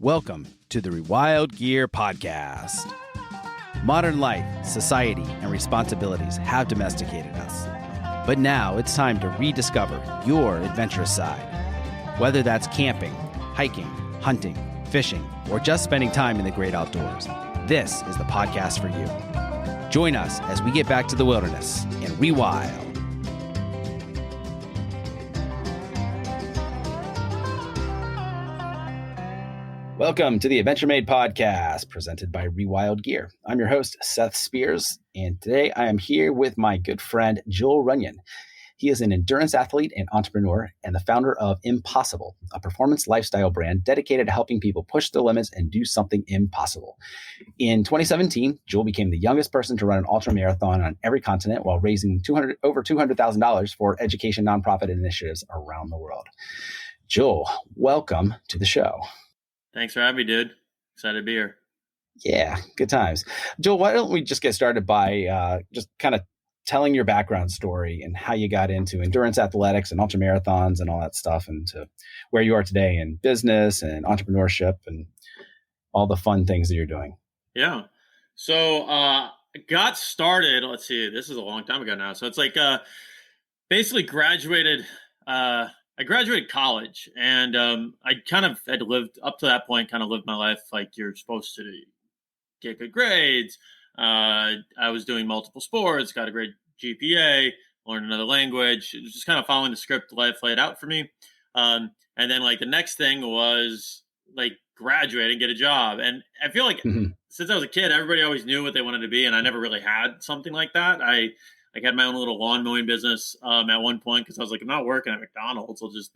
Welcome to the Rewild Gear Podcast. Modern life, society, and responsibilities have domesticated us. But now it's time to rediscover your adventurous side. Whether that's camping, hiking, hunting, fishing, or just spending time in the great outdoors, this is the podcast for you. Join us as we get back to the wilderness and rewild. Welcome to the Adventure Made podcast presented by Rewild Gear. I'm your host, Seth Spears, and today I am here with my good friend, Joel Runyon. He is an endurance athlete and entrepreneur and the founder of Impossible, a performance lifestyle brand dedicated to helping people push the limits and do something impossible. In 2017, Joel became the youngest person to run an ultra marathon on every continent while raising over $200,000 for education nonprofit initiatives around the world. Joel, welcome to the show. Thanks for having me, dude. Excited to be here. Yeah, good times. Joel, why don't we just get started by just kind of telling your background story and how you got into endurance athletics and ultramarathons and all that stuff, and to where you are today in business and entrepreneurship and all the fun things that you're doing. Yeah. So I got started, let's see, this is a long time ago now. So it's like basically I graduated college, and I kind of had lived up to that point, kind of lived my life like you're supposed to get good grades. I was doing multiple sports, got a great GPA, learned another language. It was just kind of following the script life laid out for me. And then like the next thing was like graduate and get a job. And I feel like since I was a kid, everybody always knew what they wanted to be, and I never really had something like that. I had my own little lawn mowing business at one point because I was like, I'm not working at McDonald's. I'll just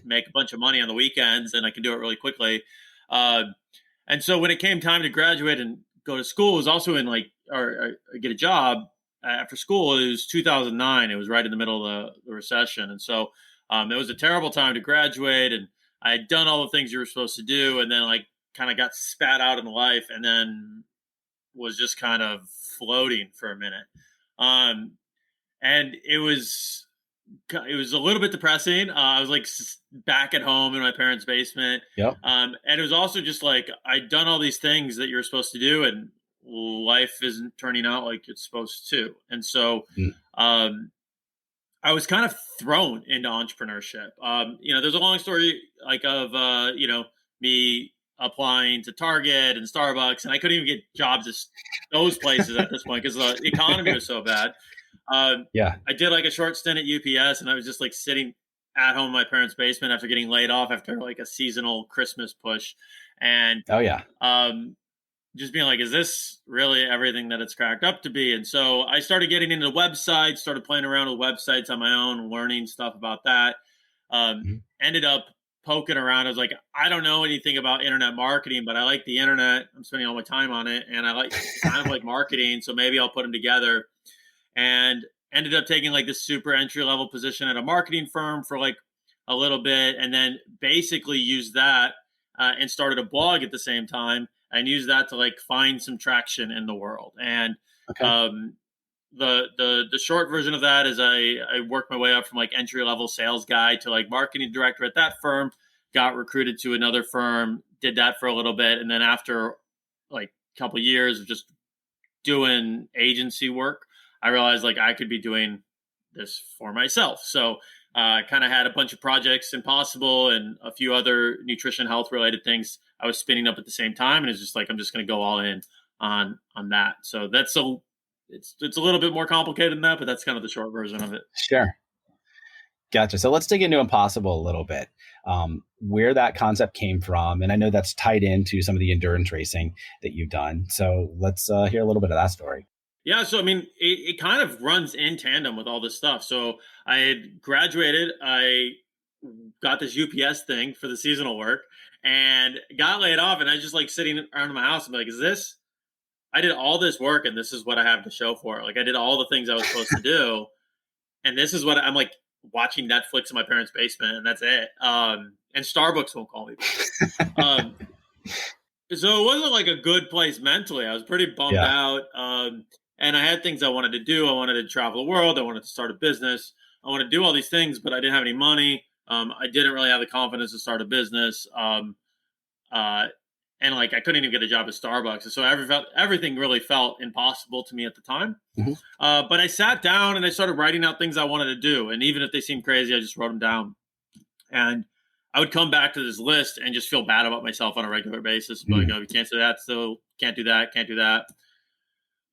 make a bunch of money on the weekends and I can do it really quickly. And so when it came time to graduate and go to school, it was also in or get a job after school. It was 2009. It was right in the middle of the recession. And so it was a terrible time to graduate, and I had done all the things you were supposed to do, and then like kind of got spat out in life, and then was just kind of floating for a minute. And it was a little bit depressing. I was like back at home in my parents' basement. Yep. And it was also just like, I'd done all these things that you're supposed to do, and life isn't turning out like it's supposed to. And so, I was kind of thrown into entrepreneurship. There's a long story of me applying to Target and Starbucks, and I couldn't even get jobs at those places at this point because the economy was so bad. I did like a short stint at UPS, and I was just like sitting at home in my parents' basement after getting laid off after like a seasonal Christmas push. And just being like, is this really everything that it's cracked up to be? And so I started getting into websites, started playing around with websites on my own, learning stuff about that. Ended up poking around. I was like, I don't know anything about internet marketing, but I like the internet. I'm spending all my time on it, and I like kind of like marketing. So maybe I'll put them together. And ended up taking like this super entry level position at a marketing firm for like a little bit, and then basically used that and started a blog at the same time, and used that to like find some traction in the world. And the short version of that is I worked my way up from like entry level sales guy to like marketing director at that firm, got recruited to another firm, did that for a little bit, and then after like a couple of years of just doing agency work, I realized like I could be doing this for myself. So I kind of had a bunch of projects, Impossible and a few other nutrition health related things I was spinning up at the same time. And it's just like, I'm just going to go all in on that. So it's a little bit more complicated than that, but that's kind of the short version of it. Sure. Gotcha. So let's dig into Impossible a little bit, where that concept came from. And I know that's tied into some of the endurance racing that you've done. So let's hear a little bit of that story. Yeah, so I mean, it kind of runs in tandem with all this stuff. So I had graduated, I got this UPS thing for the seasonal work, and got laid off, and I was just like sitting around my house and be like, I did all this work, and this is what I have to show for it. Like I did all the things I was supposed to do, and this is what I'm like watching Netflix in my parents' basement, and that's it. And Starbucks won't call me back. So it wasn't like a good place mentally. I was pretty bummed out. And I had things I wanted to do. I wanted to travel the world. I wanted to start a business. I wanted to do all these things, but I didn't have any money. I didn't really have the confidence to start a business. and like I couldn't even get a job at Starbucks. And so everything really felt impossible to me at the time. Mhm. But I sat down and I started writing out things I wanted to do. And even if they seemed crazy, I just wrote them down. And I would come back to this list and just feel bad about myself on a regular basis. But, Mhm. you can't do that. Still can't do that. Can't do that.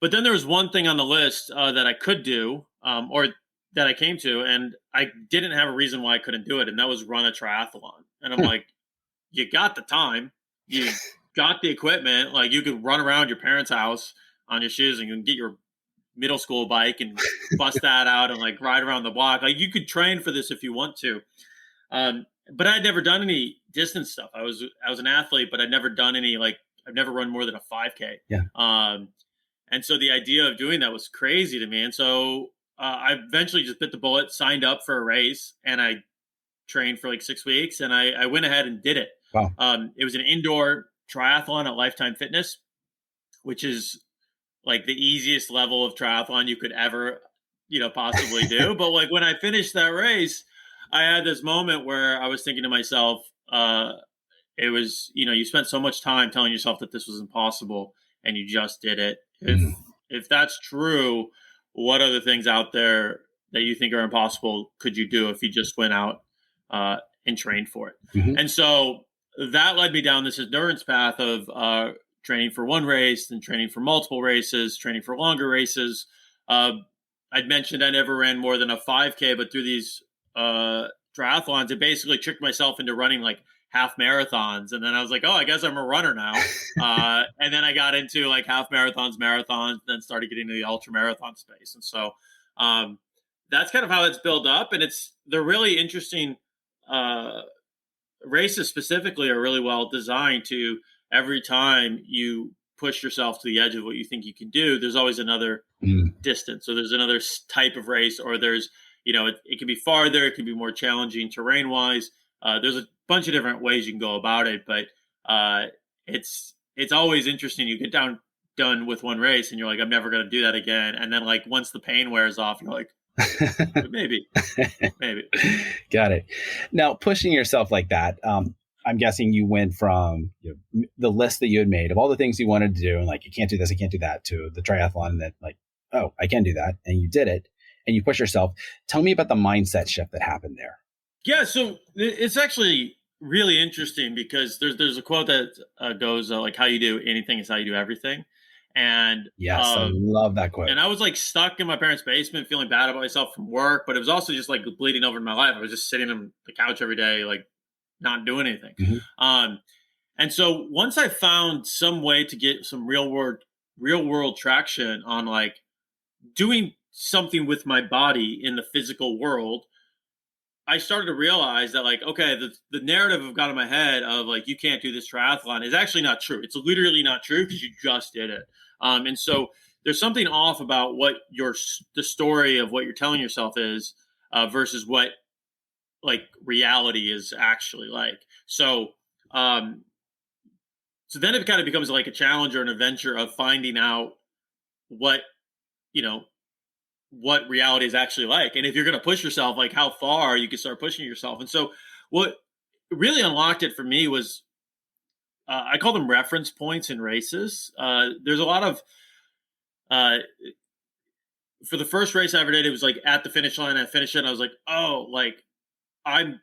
But then there was one thing on the list that I could do, or that I came to, and I didn't have a reason why I couldn't do it. And that was run a triathlon. And I'm Hmm. like, you got the time, you got the equipment, like you could run around your parents' house on your shoes and you can get your middle school bike and bust that out and like ride around the block. Like you could train for this if you want to. But I'd never done any distance stuff. I was an athlete, but I'd never done any, like I've never run more than a 5K. Yeah. And so the idea of doing that was crazy to me. And so I eventually just bit the bullet, signed up for a race, and I trained for like 6 weeks, and I went ahead and did it. Wow. It was an indoor triathlon at Lifetime Fitness, which is like the easiest level of triathlon you could ever, possibly do. But like when I finished that race, I had this moment where I was thinking to myself, it was, you spent so much time telling yourself that this was impossible and you just did it. Mhm. If that's true, what other things out there that you think are impossible could you do if you just went out and trained for it? Mhm. And so that led me down this endurance path of training for one race, then training for multiple races, training for longer races. I'd mentioned I never ran more than a 5K, but through these triathlons, it basically tricked myself into running like half marathons. And then I was like, oh, I guess I'm a runner now. And then I got into like half marathons, then started getting into the ultra marathon space. And so that's kind of how it's built up. And they're really interesting. Races specifically are really well designed to, every time you push yourself to the edge of what you think you can do, there's always another Mhm. distance. So there's another type of race, or there's, it can be farther, it can be more challenging terrain wise. There's a bunch of different ways you can go about it, but it's always interesting. You get done with one race and you're like, I'm never going to do that again. And then like once the pain wears off, you're like, maybe. Got it. Now, pushing yourself like that, I'm guessing you went from the list that you had made of all the things you wanted to do, and like, you can't do this, I can't do that, to the triathlon, and then like, oh, I can do that, and you did it, and you push yourself. Tell me about the mindset shift that happened there. Yeah, so it's actually really interesting because there's a quote that goes like, how you do anything is how you do everything. And Yes, I love that quote. and I was like stuck in my parents' basement feeling bad about myself from work, but it was also just like bleeding over in my life. I was just sitting on the couch every day, like not doing anything. Mhm. And so once I found some way to get some real world traction on like doing something with my body in the physical world, I started to realize that like, okay, the narrative I've got in my head of like, you can't do this triathlon is actually not true. It's literally not true because you just did it. And so there's something off about what the story of what you're telling yourself is versus what like reality is actually like. Um, so then it kind of becomes like a challenge or an adventure of finding out what, you know, what reality is actually like. And if you're going to push yourself, like how far you can start pushing yourself. And so what really unlocked it for me was I call them reference points in races. There's a lot of, uh, for the first race I ever did, it was like at the finish line, I finished it. And I was like, oh, like I'm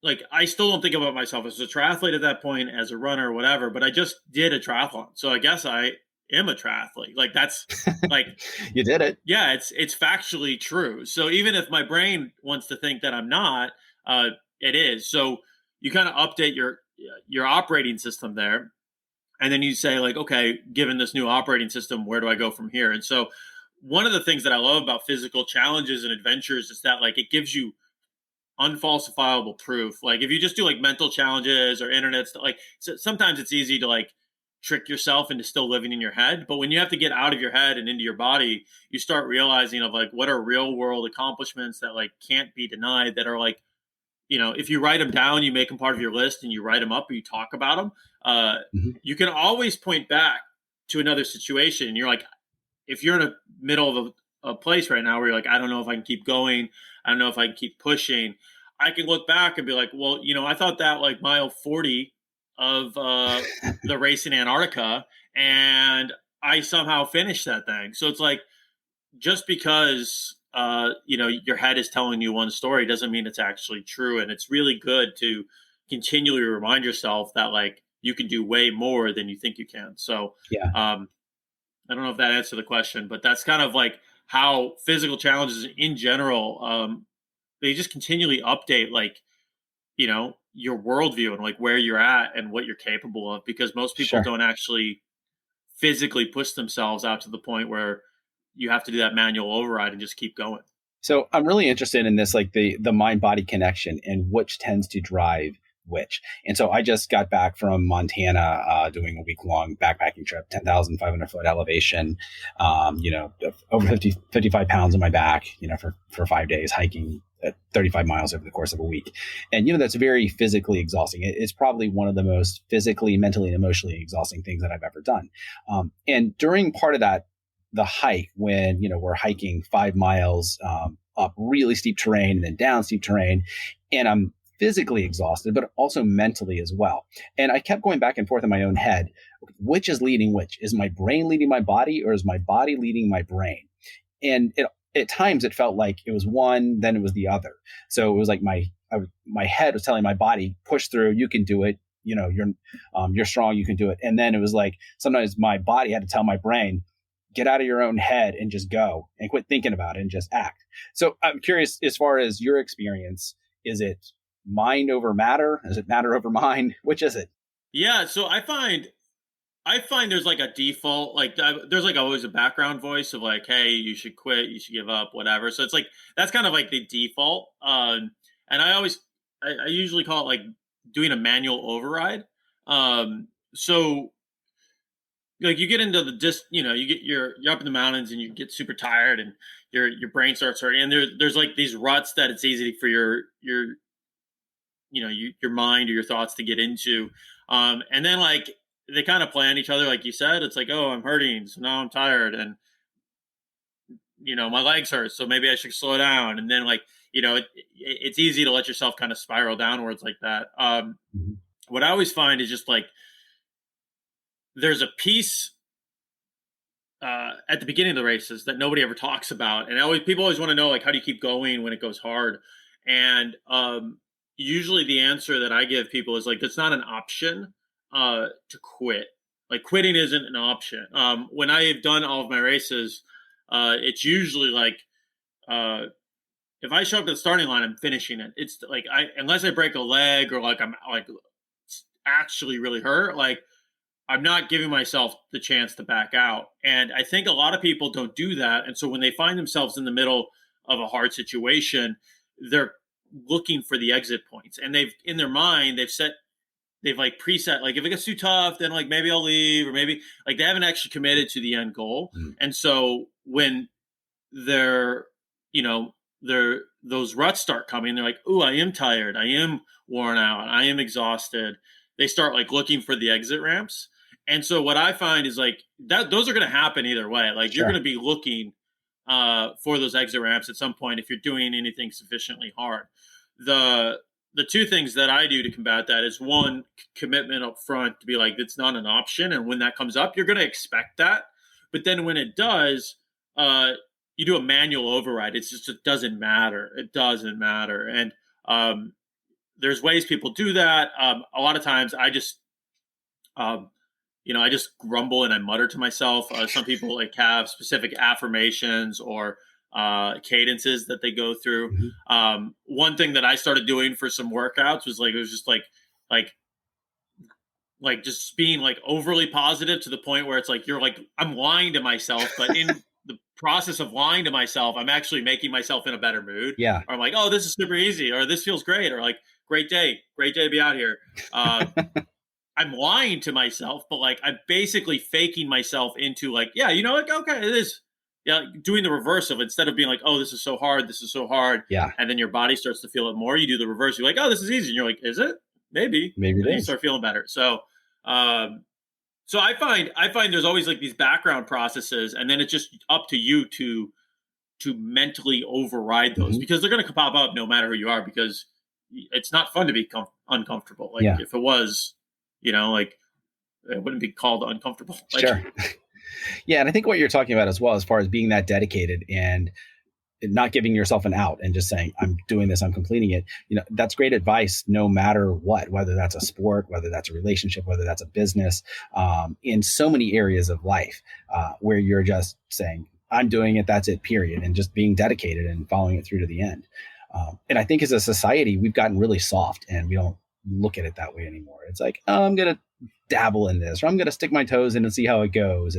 like, I still don't think about myself as a triathlete at that point, as a runner or whatever, but I just did a triathlon. So I guess I am a triathlete. Like that's like, You did it. yeah, it's factually true. So even if my brain wants to think that I'm not, it is. So you kind of update your operating system there, and then you say like, okay, given this new operating system, where do I go from here? And so one of the things that I love about physical challenges and adventures is that like it gives you unfalsifiable proof. Like if you just do like mental challenges or internet stuff, like sometimes it's easy to like trick yourself into still living in your head. But when you have to get out of your head and into your body, you start realizing of like what are real world accomplishments that like can't be denied, that are like, if you write them down, you make them part of your list and you write them up or you talk about them, Mhm. you can always point back to another situation. And you're like, if you're in the middle of a place right now where you're like, I don't know if I can keep going, I don't know if I can keep pushing, I can look back and be like, well, I thought that like mile 40 of the race in Antarctica, and I somehow finished that thing. So it's like, just because your head is telling you one story doesn't mean it's actually true. And it's really good to continually remind yourself that like you can do way more than you think you can. So Yeah. I don't know if that answered the question, but that's kind of like how physical challenges in general, they just continually update like, your worldview and like where you're at and what you're capable of, because most people Sure. don't actually physically push themselves out to the point where you have to do that manual override and just keep going. So I'm really interested in this, like the mind body connection and which tends to drive which. And so I just got back from Montana, doing a week long backpacking trip, 10,500 foot elevation, over 55 pounds on my back, for 5 days hiking 35 miles over the course of a week. And, that's very physically exhausting. It's probably one of the most physically, mentally, and emotionally exhausting things that I've ever done. And during part of that, the hike, when we're hiking 5 miles up really steep terrain and then down steep terrain, and I'm physically exhausted, but also mentally as well. And I kept going back and forth in my own head, which is leading which? Is my brain leading my body, or is my body leading my brain? And at times it felt like it was one, then it was the other. So it was like my head was telling my body, push through, you can do it. You're strong, you can do it. And then it was like sometimes my body had to tell my brain, get out of your own head and just go and quit thinking about it and just act. So I'm curious, as far as your experience, is it mind over matter? Is it matter over mind? Which is it? Yeah, so I find there's like a default, like there's like always a background voice of like, hey, you should quit, you should give up, whatever. So it's like that's kind of like the default. And I usually call it like doing a manual override. So like you get into you're up in the mountains and you get super tired and your brain starts hurting, and there's like these ruts that it's easy for your mind or your thoughts to get into. And then like they kind of play on each other, like you said. It's like, oh, I'm hurting, so now I'm tired, and my legs hurt, so maybe I should slow down. And then like it's easy to let yourself kind of spiral downwards like that. Mhm. What I always find is just like there's a piece at the beginning of the races that nobody ever talks about, and people always want to know like, how do you keep going when it goes hard? And usually the answer that I give people is like, it's not an option to quit. Like quitting isn't an option. When I've done all of my races, it's usually like if I show up to the starting line, I'm finishing it. It's like unless I break a leg or like I'm like actually really hurt, like I'm not giving myself the chance to back out. And I think a lot of people don't do that. And so when they find themselves in the middle of a hard situation, they're looking for the exit points. And in their mind, they've like preset, like if it gets too tough, then like maybe I'll leave, or maybe like they haven't actually committed to the end goal. Mm. And so when they're, those ruts start coming, they're like, oh, I am tired, I am worn out, I am exhausted. They start like looking for the exit ramps. And so what I find is like that those are going to happen either way. Like Sure. you're going to be looking for those exit ramps at some point if you're doing anything sufficiently hard. The two things that I do to combat that is one, commitment up front to be like, it's not an option. And when that comes up, you're going to expect that. But then when it does, you do a manual override. It doesn't matter. It doesn't matter. And there's ways people do that. A lot of times I just, I just grumble and I mutter to myself. Some people like have specific affirmations or cadences that they go through. Mm-hmm. One thing that I started doing for some workouts was like, it was just like just being like overly positive to the point where it's like, you're like, I'm lying to myself, but in the process of lying to myself, I'm actually making myself in a better mood. Yeah. Or I'm like, oh, this is super easy, or this feels great, or like, great day to be out here. I'm lying to myself, but like I'm basically faking myself into like, yeah, like, okay, it is. Yeah, doing the reverse of, instead of being like, oh, this is so hard, Yeah. and then your body starts to feel it more, you do the reverse. You're like, oh, this is easy, and you're like, is it? Maybe Maybe it and then you is. start feeling better. So I find there's always like these background processes, and then it's just up to you to mentally override those, Mm-hmm. because they're going to pop up no matter who you are, because it's not fun to be uncomfortable. Like Yeah. if it was, like it wouldn't be called uncomfortable. Like, Sure. Yeah. And I think what you're talking about as well, as far as being that dedicated and not giving yourself an out and just saying, I'm doing this, I'm completing it. That's great advice, no matter what, whether that's a sport, whether that's a relationship, whether that's a business, in so many areas of life, where you're just saying, I'm doing it, that's it, period. And just being dedicated and following it through to the end. And I think as a society, we've gotten really soft and we don't look at it that way anymore. It's like, oh, I'm going to dabble in this, or I'm going to stick my toes in and see how it goes.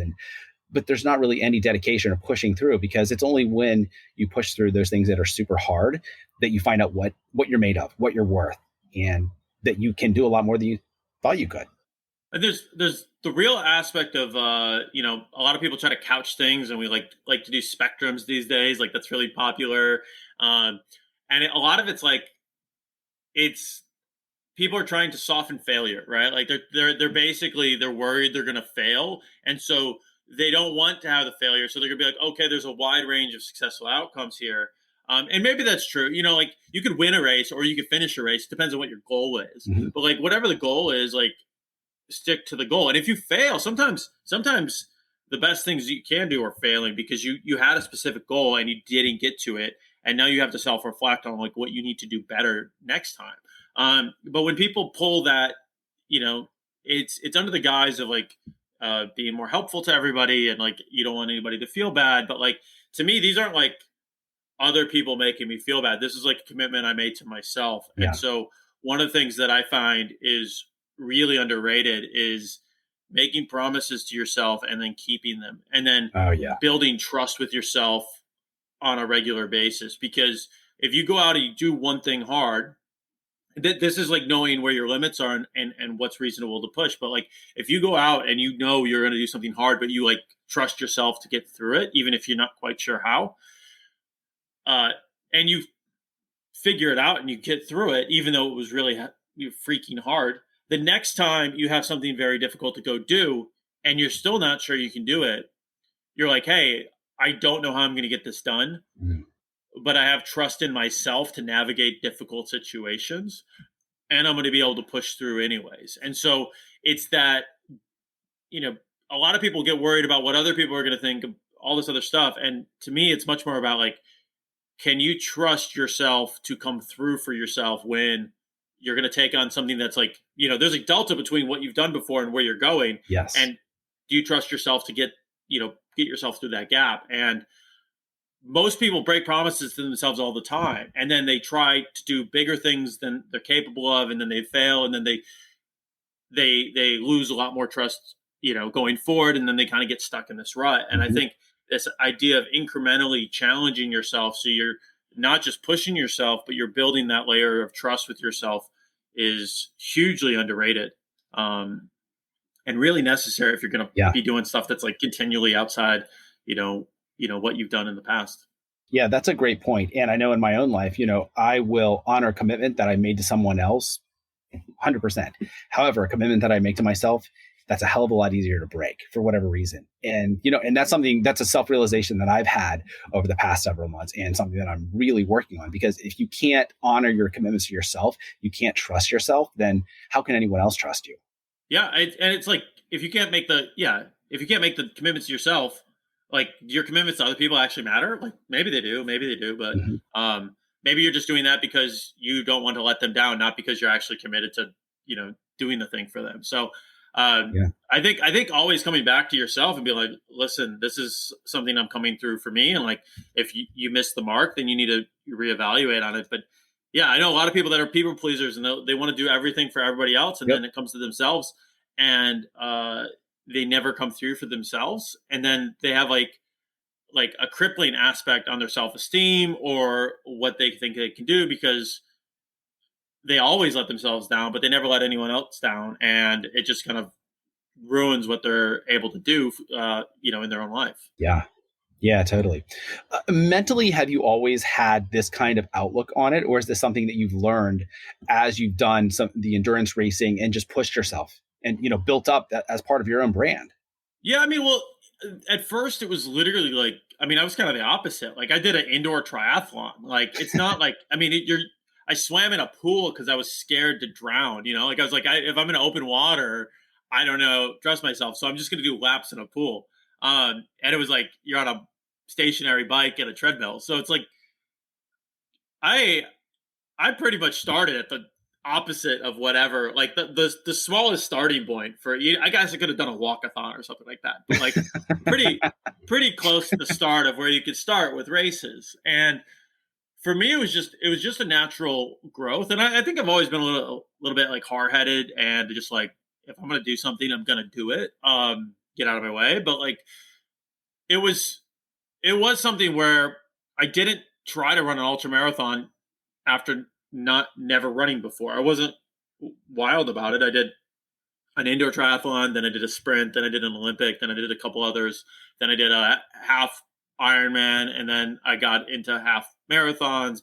But there's not really any dedication or pushing through, because it's only when you push through those things that are super hard that you find out what you're made of, what you're worth, and that you can do a lot more than you thought you could. and there's the real aspect of a lot of people try to couch things, and we like to do spectrums these days. Like, that's really popular. A lot of it's like, it's people are trying to soften failure, right? Like, they're basically, they're worried they're going to fail, and so they don't want to have the failure. So they're going to be like, okay, there's a wide range of successful outcomes here. And maybe that's true. Like, you could win a race or you could finish a race. It depends on what your goal is. Mm-hmm. But like, whatever the goal is, like, stick to the goal. And if you fail, sometimes the best things you can do are failing, because you had a specific goal and you didn't get to it. And now you have to self-reflect on like what you need to do better next time. But when people pull that, it's under the guise of like, being more helpful to everybody, and like, you don't want anybody to feel bad. But like, to me, these aren't like other people making me feel bad. This is like a commitment I made to myself. Yeah. And so one of the things that I find is really underrated is making promises to yourself and then keeping them, and then building trust with yourself on a regular basis. Because if you go out and you do one thing hard, this is like knowing where your limits are and what's reasonable to push. But like, if you go out and you're going to do something hard, but you like trust yourself to get through it, even if you're not quite sure how, and you figure it out and you get through it, even though it was really freaking hard, the next time you have something very difficult to go do and you're still not sure you can do it, you're like, hey, I don't know how I'm going to get this done. Mm-hmm. But I have trust in myself to navigate difficult situations, and I'm going to be able to push through anyways. And so it's that, a lot of people get worried about what other people are going to think, all this other stuff. And to me, it's much more about like, can you trust yourself to come through for yourself when you're going to take on something that's like, there's a delta between what you've done before and where you're going. Yes. And do you trust yourself to get yourself through that gap? And most people break promises to themselves all the time, and then they try to do bigger things than they're capable of, and then they fail, and then they lose a lot more trust, going forward, and then they kind of get stuck in this rut. And I think this idea of incrementally challenging yourself, so you're not just pushing yourself, but you're building that layer of trust with yourself, is hugely underrated, and really necessary if you're going to be doing stuff that's like continually outside, what you've done in the past. Yeah, that's a great point. And I know in my own life, I will honor a commitment that I made to someone else 100%. However, a commitment that I make to myself, that's a hell of a lot easier to break for whatever reason. And, and that's a self-realization that I've had over the past several months, and something that I'm really working on, because if you can't honor your commitments to yourself, you can't trust yourself, then how can anyone else trust you? Yeah. And it's like, if you can't make the commitments to yourself, like, your commitments to other people actually matter. Like, maybe they do, but maybe you're just doing that because you don't want to let them down, not because you're actually committed to, doing the thing for them. So I think always coming back to yourself and be like, listen, this is something I'm coming through for me. And like, if you miss the mark, then you need to reevaluate on it. But yeah, I know a lot of people that are people pleasers, and they want to do everything for everybody else. And then it comes to themselves, and they never come through for themselves. And then they have like a crippling aspect on their self-esteem or what they think they can do, because they always let themselves down, but they never let anyone else down. And it just kind of ruins what they're able to do, in their own life. Yeah. Yeah, totally. Mentally, have you always had this kind of outlook on it? Or is this something that you've learned as you've done the endurance racing and just pushed yourself and, built up as part of your own brand? Yeah. I mean, well, at first it was literally like, I was kind of the opposite. Like, I did an indoor triathlon. Like, it's not like, I swam in a pool because I was scared to drown. Like I was like, if I'm in open water, I don't know, trust myself. So I'm just going to do laps in a pool. And it was like, you're on a stationary bike and a treadmill. So it's like, I I pretty much started at the opposite of whatever, like the smallest starting point for you. I guess I could have done a walkathon or something like that, but like pretty close to the start of where you could start with races. And for me, it was just a natural growth. And I think I've always been a little bit like hard headed and just like, if I'm gonna do something, I'm gonna do it. Get out of my way. But like it was it was something where I didn't try to run an ultra marathon after not never running before. I wasn't wild about it. I did an indoor triathlon, then I did a sprint, then I did an Olympic, then I did a couple others, then I did a half Ironman, and then I got into half marathons,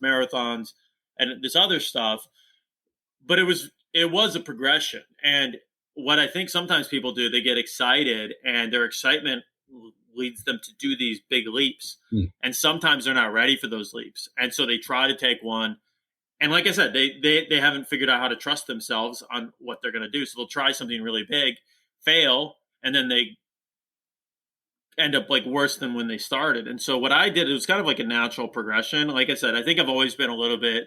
and this other stuff. But it was a progression. And what I think sometimes people do, they get excited, and their excitement leads them to do these big leaps. And sometimes they're not ready for those leaps. And so they try to take one. And like I said, they haven't figured out how to trust themselves on what they're going to do. So they'll try something really big, fail, and then they end up like worse than when they started. And so what I did, it was kind of like a natural progression. Like I said, I think I've always been a little bit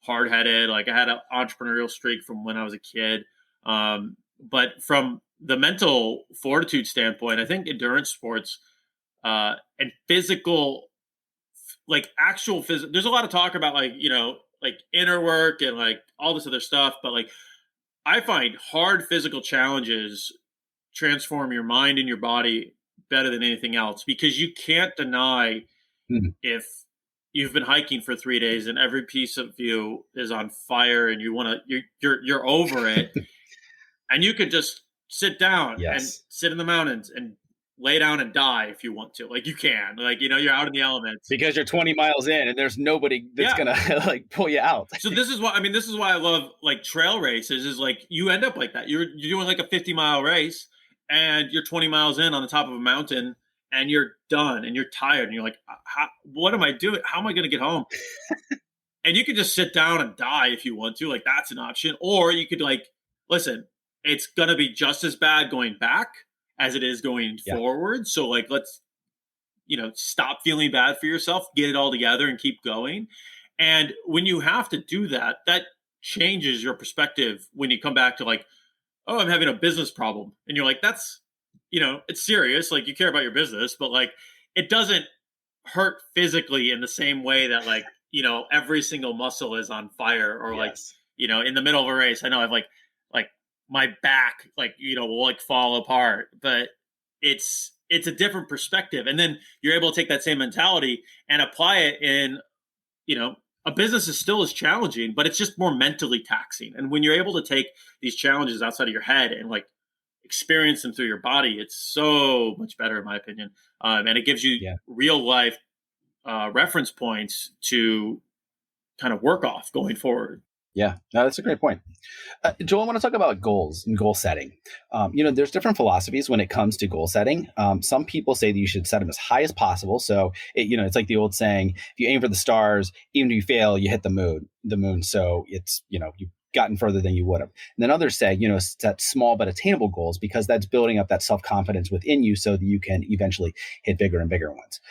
hard headed. Like I had an entrepreneurial streak from when I was a kid. But from the mental fortitude standpoint, I think endurance sports and physical, like actual physical, there's a lot of talk about like, like inner work and like all this other stuff. But like, I find hard physical challenges transform your mind and your body better than anything else, because you can't deny if you've been hiking for 3 days and every piece of you is on fire and you want to, you're over it. And you could just sit down and sit in the mountains and lay down and die if you want to. Like you can, like, you're out in the elements because you're 20 miles in and there's nobody that's gonna like pull you out. So this is why I love like trail races, is like you end up like that. You're doing like a 50-mile race and you're 20 miles in on the top of a mountain and you're done and you're tired and you're like, what am I doing? How am I going to get home? And you could just sit down and die if you want to. Like that's an option. Or you could like, listen, it's going to be just as bad going back as it is going forward. So like, let's, stop feeling bad for yourself, get it all together and keep going. And when you have to do that, that changes your perspective when you come back to like, oh, I'm having a business problem. And you're like, that's, it's serious. Like you care about your business, but like, it doesn't hurt physically in the same way that like, every single muscle is on fire or like, in the middle of a race, I know I've like my back, like, will like fall apart, but it's a different perspective. And then you're able to take that same mentality and apply it in, a business is still as challenging, but it's just more mentally taxing. And when you're able to take these challenges outside of your head and like experience them through your body, it's so much better in my opinion. And it gives you real life reference points to kind of work off going forward. Yeah, no, that's a great point. Joel, I want to talk about goals and goal setting. There's different philosophies when it comes to goal setting. Some people say that you should set them as high as possible. So, it's like the old saying, if you aim for the stars, even if you fail, you hit the moon. So it's, you've gotten further than you would have. And then others say, set small but attainable goals, because that's building up that self-confidence within you so that you can eventually hit bigger and bigger ones.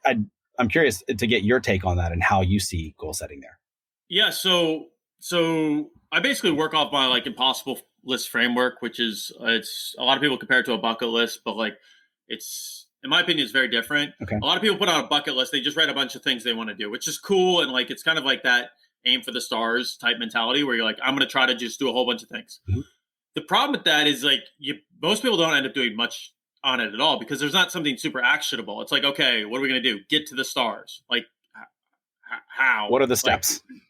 I'm curious to get your take on that and how you see goal setting there. Yeah. So I basically work off my like impossible list framework, which is it's a lot of people compare it to a bucket list, but like it's, in my opinion, it's very different. Okay. A lot of people put on a bucket list. They just write a bunch of things they want to do, which is cool. And like, it's kind of like that aim for the stars type mentality where you're like, I'm going to try to just do a whole bunch of things. Mm-hmm. The problem with that is like most people don't end up doing much on it at all because there's not something super actionable. It's like, okay, what are we going to do? Get to the stars. Like how? What are the steps? Like,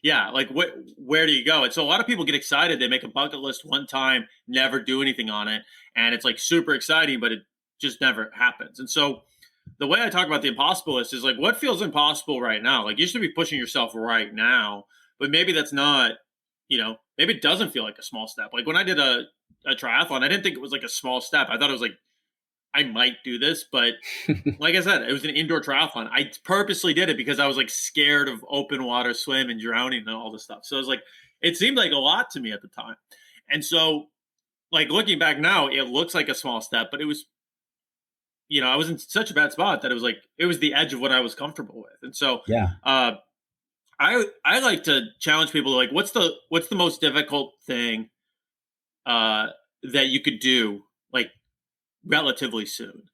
yeah, like where do you go? And so a lot of people get excited. They make a bucket list one time, never do anything on it. And it's like super exciting, but it just never happens. And so the way I talk about the impossible list is like, what feels impossible right now? Like you should be pushing yourself right now, but maybe that's not, maybe it doesn't feel like a small step. Like when I did a triathlon, I didn't think it was like a small step. I thought it was like, I might do this, but like I said, it was an indoor triathlon. I purposely did it because I was like scared of open water swim and drowning and all this stuff. So it was like, it seemed like a lot to me at the time. And so, like, looking back now, it looks like a small step, but it was, I was in such a bad spot that it was the edge of what I was comfortable with. And so, Yeah. I like to challenge people, like, what's the most difficult thing that you could do, like, relatively soon?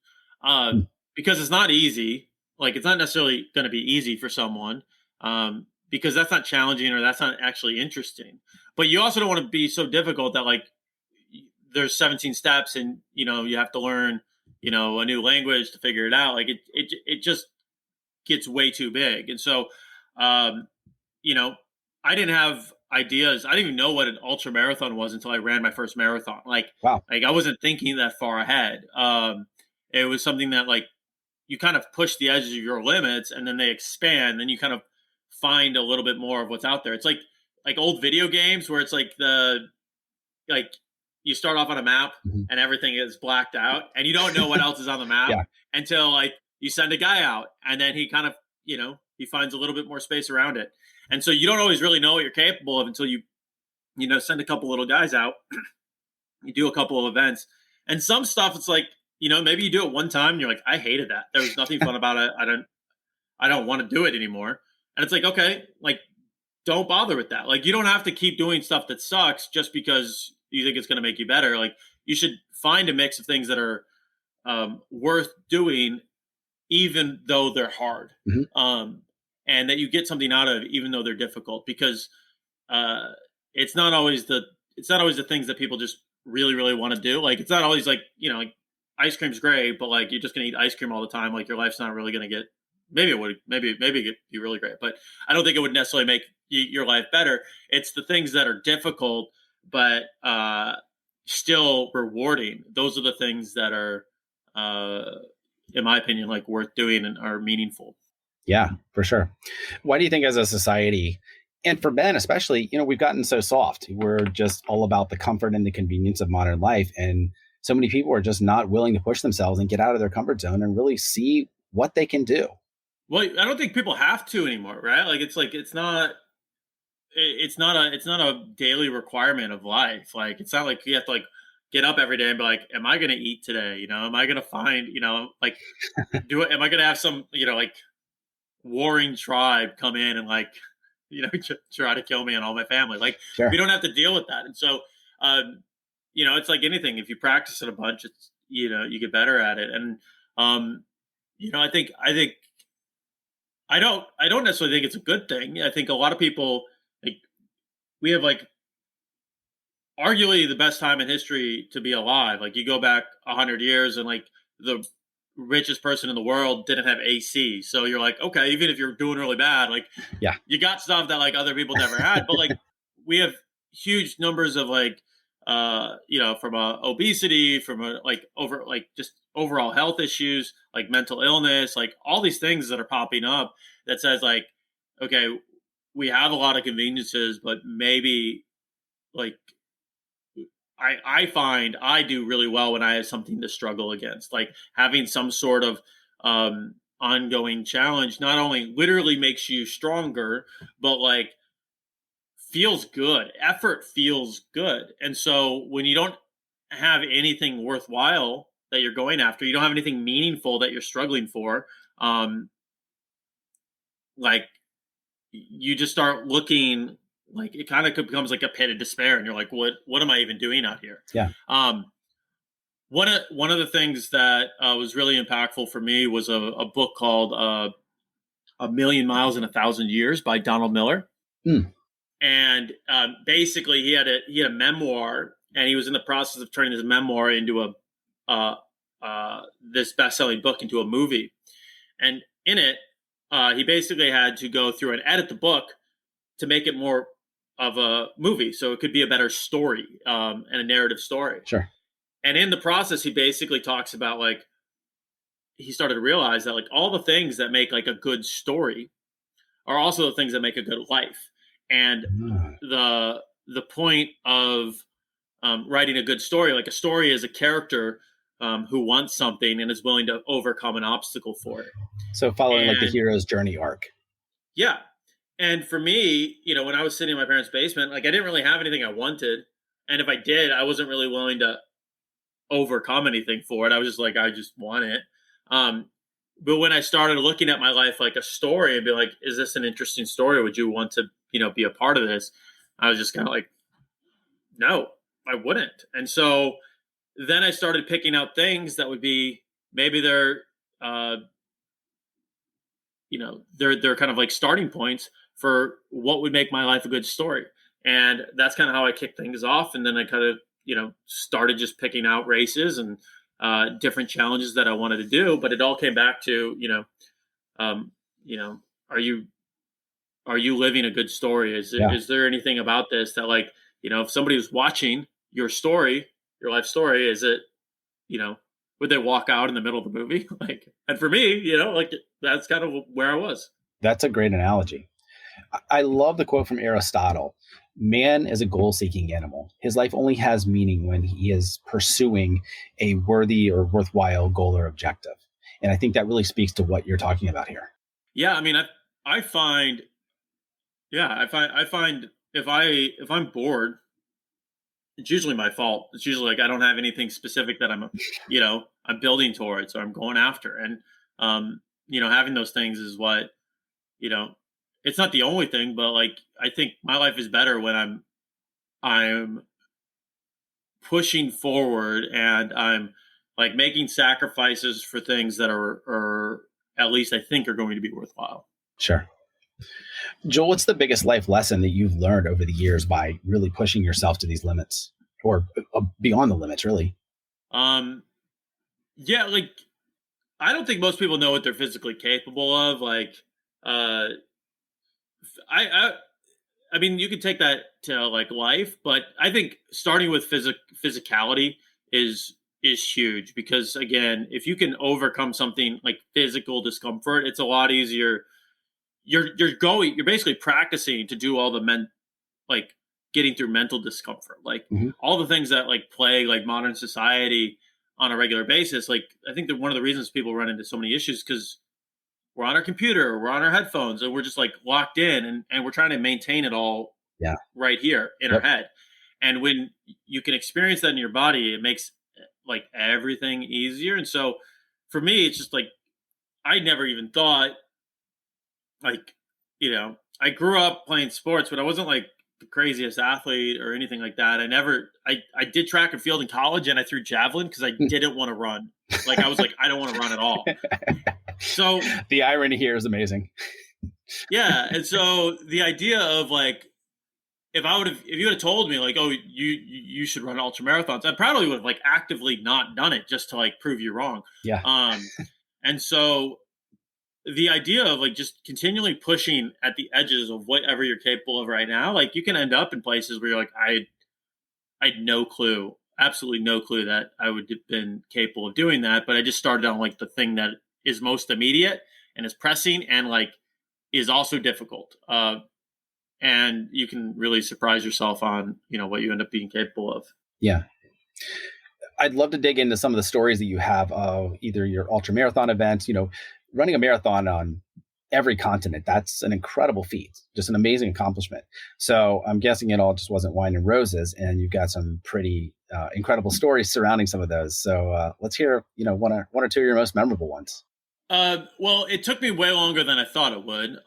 Mm. Because it's not easy. Like, it's not necessarily going to be easy for someone, because that's not challenging or that's not actually interesting. But you also don't want to be so difficult that, like, there's 17 steps and you have to learn a new language to figure it out. Like, it just gets way too big. And so, um, I didn't have ideas. I didn't even know what an ultra marathon was until I ran my first marathon. Wow. Like I wasn't thinking that far ahead. It was something that, like, you kind of push the edges of your limits and then they expand. Then you kind of find a little bit more of what's out there. It's like old video games where it's like you start off on a map Mhm. and everything is blacked out and you don't know what else is on the map Yeah. until, like, you send a guy out and then he kind of, he finds a little bit more space around it. And so you don't always really know what you're capable of until you send a couple little guys out, you do a couple of events, and some stuff, it's like, maybe you do it one time and you're like, I hated that. There was nothing fun about it. I don't want to do it anymore. And it's like, okay, like, don't bother with that. Like, you don't have to keep doing stuff that sucks just because you think it's going to make you better. Like, you should find a mix of things that are worth doing, even though they're hard, Mhm. and that you get something out of, even though they're difficult. Because uh, it's not always the things that people just really, really want to do. Like, it's not always like, like, ice cream's great, but, like, you're just going to eat ice cream all the time. Like, your life's not really going to get. Maybe it would. Maybe it'd be really great, but I don't think it would necessarily make your life better. It's the things that are difficult, but still rewarding. Those are the things that are, in my opinion, like, worth doing and are meaningful. Yeah, for sure. Why do you think as a society, and for men especially, we've gotten so soft? We're just all about the comfort and the convenience of modern life. And so many people are just not willing to push themselves and get out of their comfort zone and really see what they can do. Well, I don't think people have to anymore, right? Like, it's not. It's not a daily requirement of life. Like, it's not like you have to, like, get up every day and be like, am I going to eat today? Am I going to find, like, am I going to have some, like, warring tribe come in and, like, try to kill me and all my family? Like, Sure. we don't have to deal with that. And so, it's like anything. If you practice it a bunch, it's, you get better at it. And, I think I don't necessarily think it's a good thing. I think a lot of people, like, we have, like, arguably the best time in history to be alive. Like, you go back 100 years and, like, the richest person in the world didn't have AC. So you're like, okay, even if you're doing really bad, like, Yeah. you got stuff that, like, other people never had. But, like, we have huge numbers of, like, from obesity, from like, over, like, just overall health issues, like mental illness, like, all these things that are popping up that says, like, okay, we have a lot of conveniences, but maybe, like, I find I do really well when I have something to struggle against. Like, having some sort of ongoing challenge not only literally makes you stronger, but, like, feels good. Effort feels good. And so when you don't have anything worthwhile that you're going after, you don't have anything meaningful that you're struggling for, like, you just start looking, like, it kind of becomes like a pit of despair and you're like, what am I even doing out here? Yeah. One of the things that was really impactful for me was a book called A Million Miles in 1,000 Years by Donald Miller. Mm. And basically he had a memoir, and he was in the process of turning his memoir into this best-selling book into a movie. And in it, he basically had to go through and edit the book to make it more of a movie, so it could be a better story, and a narrative story. Sure. And in the process, he basically talks about, like, he started to realize that, like, all the things that make, like, a good story are also the things that make a good life. And Ah. the point of writing a good story, like, a story is a character who wants something and is willing to overcome an obstacle for it. So following like the And hero's journey arc. yeah. And for me, when I was sitting in my parents' basement, like I didn't really have anything I wanted. And if I did, I wasn't really willing to overcome anything for it. I was just like, I just want it. But when I started looking at my life like a story and be like, is this an interesting story? Would you want to, be a part of this? I was just kind of like, no, I wouldn't. And so then I started picking out things that would be maybe uh, they're kind of like starting points for what would make my life a good story. And that's kind of how I kicked things off. And then I kind of, started just picking out races and different challenges that I wanted to do. But it all came back to, um, are you living a good story? Is there anything about this that like, if somebody was watching your story, your life story, is it, would they walk out in the middle of the movie? Like, and for me, like that's kind of where I was. That's a great analogy. I love the quote from Aristotle. Man is a goal-seeking animal. His life only has meaning when he is pursuing a worthy or worthwhile goal or objective. And I think that really speaks to what you're talking about here. Yeah, I mean, I find, I find if I'm bored, it's usually my fault. It's usually like I don't have anything specific that I'm building towards or I'm going after. And having those things is what, it's not the only thing, but like I think my life is better when I'm pushing forward and I'm like making sacrifices for things that are at least I think are going to be worthwhile. Sure. Joel, what's the biggest life lesson that you've learned over the years by really pushing yourself to these limits or beyond the limits, really? Yeah, like I don't think most people know what they're physically capable of. Like, I mean, you could take that to like life, but I think starting with physicality is huge because again, if you can overcome something like physical discomfort, it's a lot easier. You're basically practicing to do all the like getting through mental discomfort, like all the things that like plague like modern society on a regular basis. Like I think that one of the reasons people run into so many issues because we're on our computer, we're on our headphones, and we're just like locked in and we're trying to maintain it all right here in our head. And when you can experience that in your body, it makes like everything easier. And so for me, it's just like, I never even thought like, I grew up playing sports, but I wasn't like the craziest athlete or anything like that. I did track and field in college and I threw javelin because I didn't want to run. Like I was like, I don't want to run at all. So the irony here is amazing. Yeah. And so the idea of like, if you would have told me like, oh, you should run ultra marathons, I probably would have like actively not done it just to like prove you wrong. Yeah. And so the idea of like just continually pushing at the edges of whatever you're capable of right now, like you can end up in places where you're like, I had no clue, absolutely no clue that I would have been capable of doing that. But I just started on like the thing that is most immediate and is pressing and like is also difficult. And you can really surprise yourself on, what you end up being capable of. Yeah. I'd love to dig into some of the stories that you have of either your ultra marathon events, running a marathon on every continent. That's an incredible feat, just an amazing accomplishment. So I'm guessing it all just wasn't wine and roses, and you've got some pretty incredible stories surrounding some of those. So let's hear, one or two of your most memorable ones. Well, it took me way longer than I thought it would.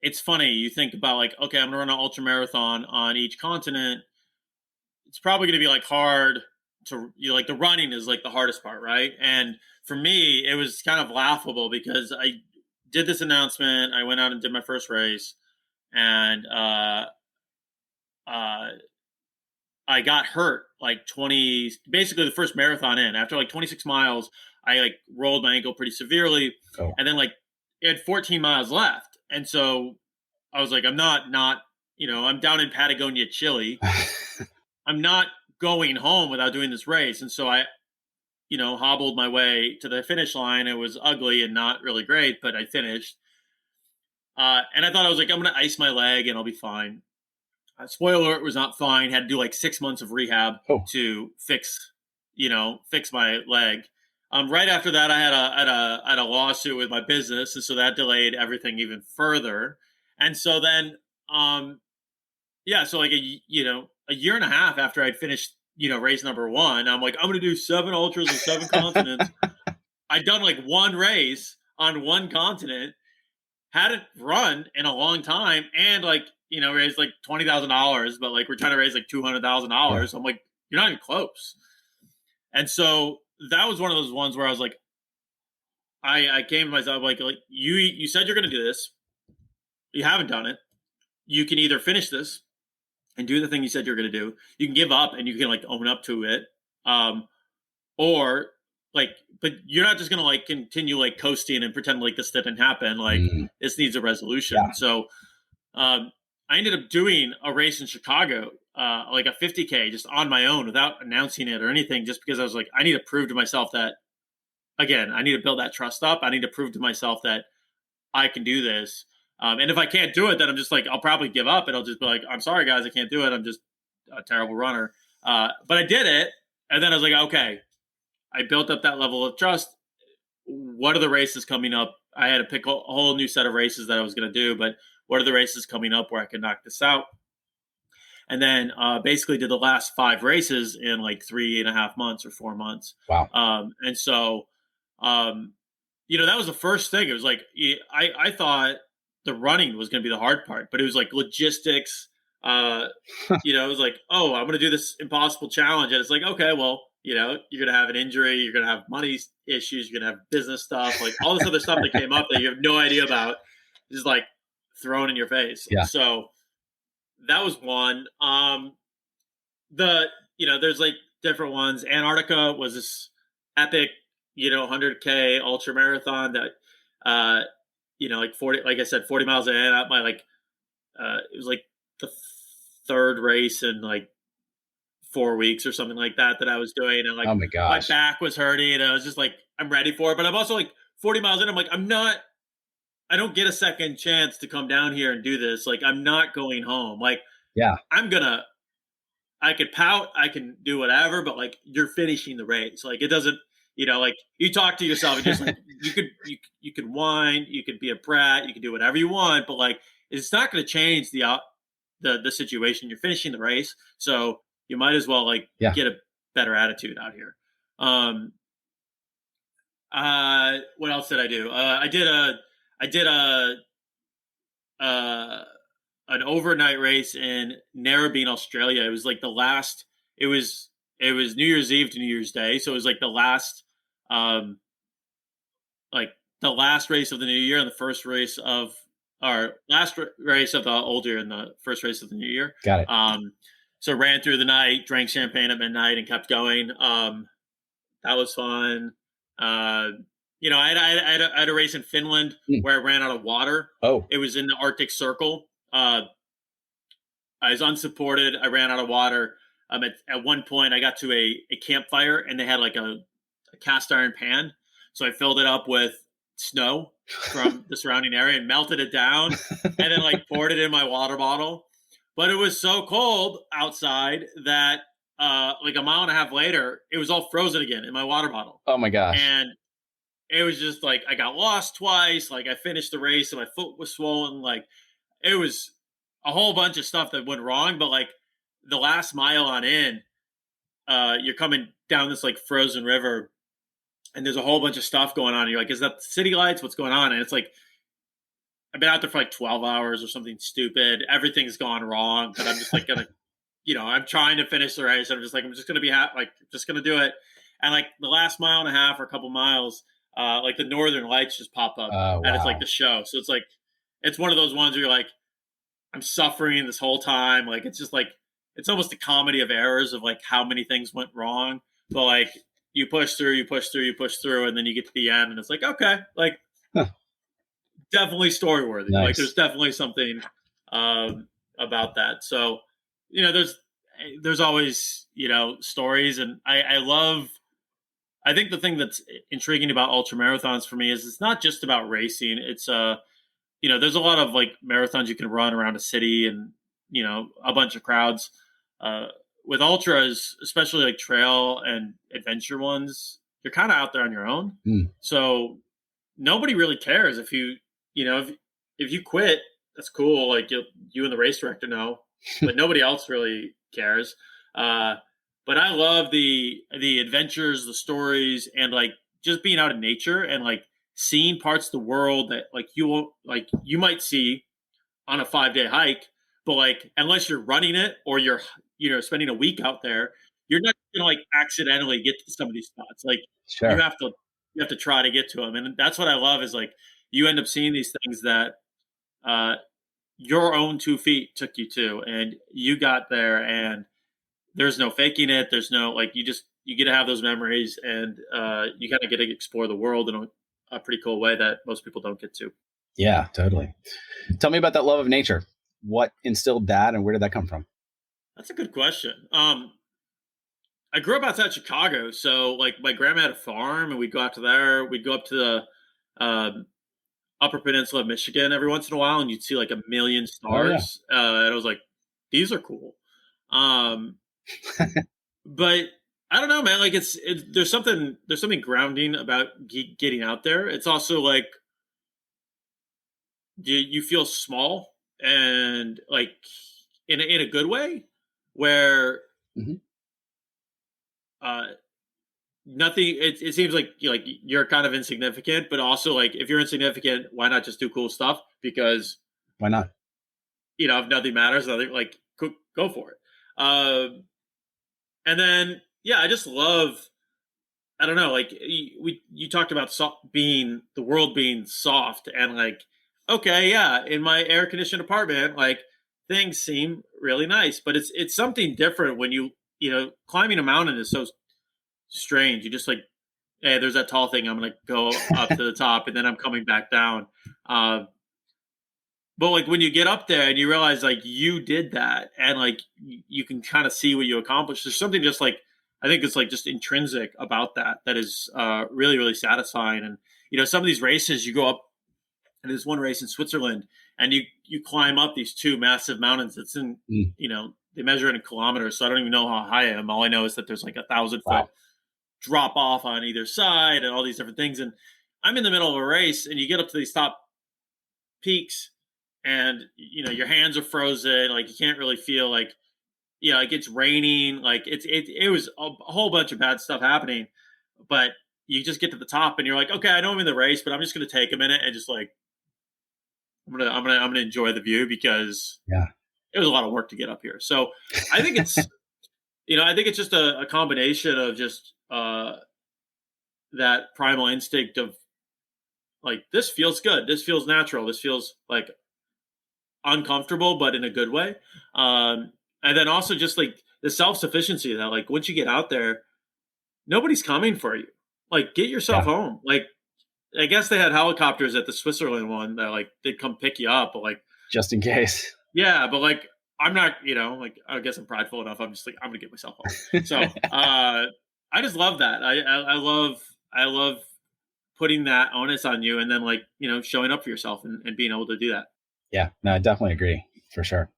It's funny. You think about like, okay, I'm going to run an ultra marathon on each continent. It's probably going to be like hard to, like the running is like the hardest part, right? And for me, it was kind of laughable because I did this announcement. I went out and did my first race, and I got hurt like basically the first marathon in. After like 26 miles, I like rolled my ankle pretty severely, and then like it had 14 miles left, and so I was like, I'm not, I'm down in Patagonia, Chile. I'm not going home without doing this race. And so I, hobbled my way to the finish line. It was ugly and not really great, but I finished. And I thought I was like, I'm going to ice my leg and I'll be fine. Spoiler, it was not fine. Had to do like 6 months of rehab to fix, fix my leg. Right after that, I had a lawsuit with my business, and so that delayed everything even further. And so then, so like a year and a half after I'd finished, race number one, I'm like, I'm gonna do 7 ultras on 7 continents. I'd done like one race on one continent, hadn't run in a long time, and like raised like $20,000, but like we're trying to raise like $200,000. I'm like, you're not even close. And so that was one of those ones where I was like, I came to myself like you said you're going to do this, you haven't done it. You can either finish this and do the thing you said you're going to do. You can give up and you can like own up to it, or like, but you're not just going to like continue like coasting and pretend like this didn't happen. Like this needs a resolution. Yeah. So I ended up doing a race in Chicago, like a 50K, just on my own without announcing it or anything, just because I was like, I need to prove to myself that, again, I need to build that trust up. I need to prove to myself that I can do this. And if I can't do it, then I'm just like, I'll probably give up and I'll just be like, I'm sorry, guys, I can't do it. I'm just a terrible runner. But I did it. And then I was like, okay, I built up that level of trust. What are the races coming up? I had to pick a whole new set of races that I was going to do, but what are the races coming up where I can knock this out? And then basically did the last 5 races in like 3.5 months or 4 months. Wow. And so, that was the first thing. It was like, I thought the running was going to be the hard part, but it was like logistics. It was like, oh, I'm going to do this impossible challenge. And it's like, okay, well, you're going to have an injury. You're going to have money issues. You're going to have business stuff, like all this other stuff that came up that you have no idea about, is like thrown in your face. Yeah. So that was one. There's like different ones. Antarctica was this epic, 100K ultra marathon that, like 40, like I said, 40 miles in, at my like, it was like the third race in like 4 weeks or something like that I was doing. And like, oh my gosh, my back was hurting and I was just like, I'm ready for it. But I'm also like 40 miles in. I'm like, I don't get a second chance to come down here and do this. Like, I'm not going home. Like, yeah, I could pout, I can do whatever, but like, you're finishing the race. Like, it doesn't, like you talk to yourself and just like, you could whine, you could be a brat, you can do whatever you want, but like, it's not going to change the situation. You're finishing the race. So you might as well like get a better attitude out here. What else did I do? I did an overnight race in Narrabeen, Australia. It was like the last. It was New Year's Eve to New Year's Day, so it was like the last, the last race of the new year and the first race of race of the old year and the first race of the new year. Got it. So ran through the night, drank champagne at midnight, and kept going. That was fun. I had a race in Finland where I ran out of water. Oh, it was in the Arctic Circle. I was unsupported. I ran out of water. At one point, I got to a campfire, and they had like a cast iron pan. So I filled it up with snow from the surrounding area and melted it down, and then like poured it in my water bottle. But it was so cold outside that like a mile and a half later, it was all frozen again in my water bottle. Oh my gosh. And it was just like, I got lost twice. Like I finished the race and my foot was swollen. Like it was a whole bunch of stuff that went wrong. But like the last mile on in, you're coming down this like frozen river and there's a whole bunch of stuff going on. And you're like, is that the city lights? What's going on? And it's like, I've been out there for like 12 hours or something stupid. Everything's gone wrong, but I'm just like gonna, I'm trying to finish the race. I'm just like, I'm just gonna be just gonna do it. And like the last mile and a half or a couple miles, like the northern lights just pop up, and it's like the show. So it's like, it's one of those ones where you're like, I'm suffering this whole time. Like it's just like, it's almost a comedy of errors of like how many things went wrong. But like you push through, and then you get to the end, and it's like, okay, like. Definitely story worthy. Nice. Like there's definitely something about that. So, there's always, stories. And I think the thing that's intriguing about ultra marathons for me is it's not just about racing. It's, there's a lot of like marathons you can run around a city and, a bunch of crowds. with ultras, especially like trail and adventure ones, you're kind of out there on your own. Mm. So nobody really cares if you quit, that's cool. Like you and the race director know, but nobody else really cares. Uh, but I love the adventures, the stories, and like just being out in nature and like seeing parts of the world that you might see on a 5-day hike, but like unless you're running it or you're spending a week out there, you're not gonna like accidentally get to some of these spots. Like you Sure. have to you have to try to get to them, and that's what I love is like you end up seeing these things that uh, your own 2 feet took you to, and you got there, and there's no faking it. There's no like you get to have those memories, and you kind of get to explore the world in a pretty cool way that most people don't get to. Yeah, totally. Tell me about that love of nature. What instilled that, and where did that come from? That's a good question. I grew up outside Chicago, so like my grandma had a farm, and we'd go out to there. We'd go up to the Upper Peninsula of Michigan every once in a while, and you'd see like a million Oh yeah. stars. And I was like, these are cool. But I don't know, man. Like there's something grounding about getting out there. It's also like you feel small and like in a good way, where Mm-hmm. uh, nothing. It seems like you're kind of insignificant, but also like if you're insignificant, why not just do cool stuff? Because Why not? if nothing matters, nothing like go for it. And then yeah, I just love. I don't know, like you talked about being the world being soft, and like okay, yeah, in my air conditioned apartment, like things seem really nice, but it's something different when climbing a mountain is so strange. You just like, hey, there's that tall thing. I'm gonna go up to the top, and then I'm coming back down. Uh, but like when you get up there and you realize like you did that, and like you can kind of see what you accomplished. There's something just like I think it's like just intrinsic about that is really really satisfying. And some of these races you go up, and there's one race in Switzerland, and you climb up these two massive mountains. It's in Mm. they measure it in kilometers, so I don't even know how high I am. All I know is that there's like 1,000 foot Wow. drop off on either side and all these different things. And I'm in the middle of a race, and you get up to these top peaks, and your hands are frozen, like you can't really feel like like it's raining, like it was a whole bunch of bad stuff happening, but you just get to the top and you're like, okay, I know I'm in the race, but I'm just going to take a minute and just like I'm gonna enjoy the view, because Yeah. it was a lot of work to get up here. So I think it's I think it's just a combination of just that primal instinct of like, this feels good, this feels natural, this feels like uncomfortable, but in a good way. And then also just like the self-sufficiency that like once you get out there, nobody's coming for you. Like get yourself Yeah. home. Like I guess they had helicopters at the Switzerland one that like they'd come pick you up, but like Just in case. yeah, but like I'm not, like I guess I'm prideful enough. I'm just like I'm gonna get myself home. So I just love that. I love putting that onus on you, and then like showing up for yourself and being able to do that. Yeah. No, I definitely agree for sure.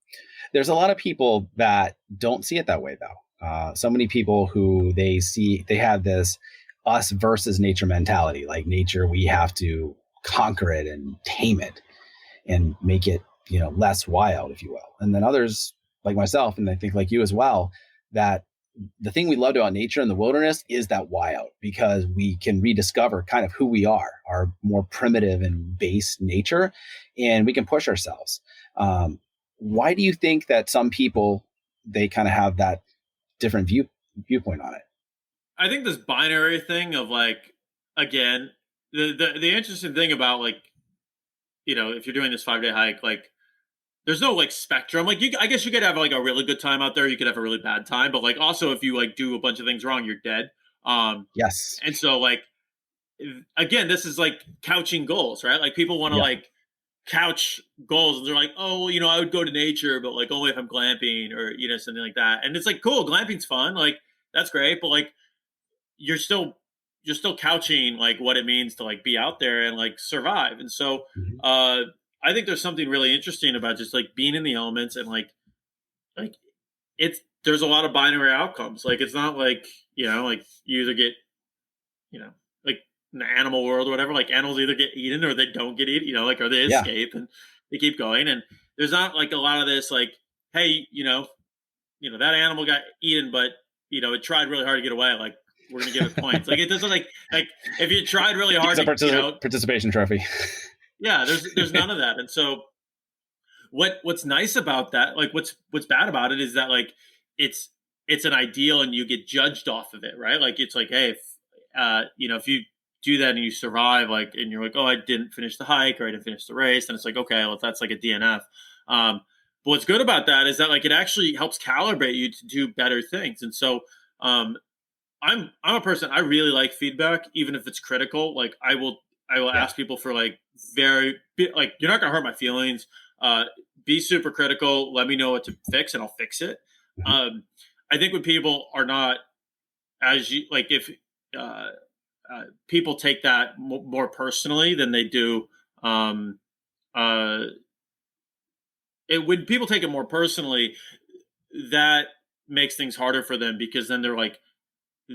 There's a lot of people that don't see it that way, though. So many people who they have this us versus nature mentality. Like nature, we have to conquer it and tame it and make it, less wild, if you will. And then others like myself, and I think like you as well, that the thing we loved about nature and the wilderness is that wild, because we can rediscover kind of who we are, our more primitive and base nature, and we can push ourselves. Why do you think that some people, they kind of have that different viewpoint on it? I think this binary thing of like, again, the interesting thing about like, if you're doing this 5-day hike, like there's no like spectrum. Like I guess you could have like a really good time out there. You could have a really bad time, but like also if you like do a bunch of things wrong, you're dead. Yes. And so like, again, this is like couching goals, right? Like people want to Yeah. like couch goals, and they're like, oh, well, I would go to nature, but like only if I'm glamping or something like that. And it's like, cool, glamping's fun, like that's great, but like you're still couching like what it means to like be out there and like survive. And so Mhm. I think there's something really interesting about just like being in the elements, and like it's there's a lot of binary outcomes. Like, it's not like, like you either get, like in the animal world or whatever, like animals either get eaten or they don't get eaten, like, or they Yeah. escape and they keep going. And there's not like a lot of this, like, hey, that animal got eaten, but, it tried really hard to get away. Like, we're going to give it points. Like, it doesn't like if you tried really hard It's a to, participation trophy. yeah, there's none of that. And so what's nice about that, like what's bad about it is that like it's an ideal and you get judged off of it, right? Like it's like, hey, if you do that and you survive, like, and you're like, oh, I didn't finish the hike or I didn't finish the race, then it's like, okay, well, that's like a DNF. But what's good about that is that like it actually helps calibrate you to do better things. And so I'm a person, I really like feedback, even if it's critical. Like I will ask people for like like, you're not gonna hurt my feelings. Be super critical. Let me know what to fix, and I'll fix it. I think when people are not as you like, if people take that more personally than they do, when people take it more personally, that makes things harder for them, because then they're like,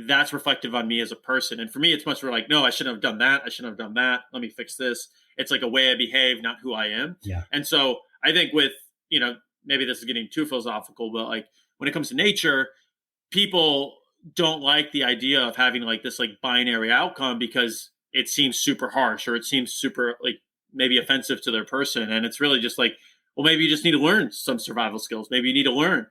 that's reflective on me as a person. And for me, it's much more like, no, I shouldn't have done that. I shouldn't have done that. Let me fix this. It's like a way I behave, not who I am. Yeah. And so I think with, maybe this is getting too philosophical, but like when it comes to nature, people don't like the idea of having like this like binary outcome, because it seems super harsh, or it seems super like maybe offensive to their person. And it's really just like, well, maybe you just need to learn some survival skills. Maybe you need to learn,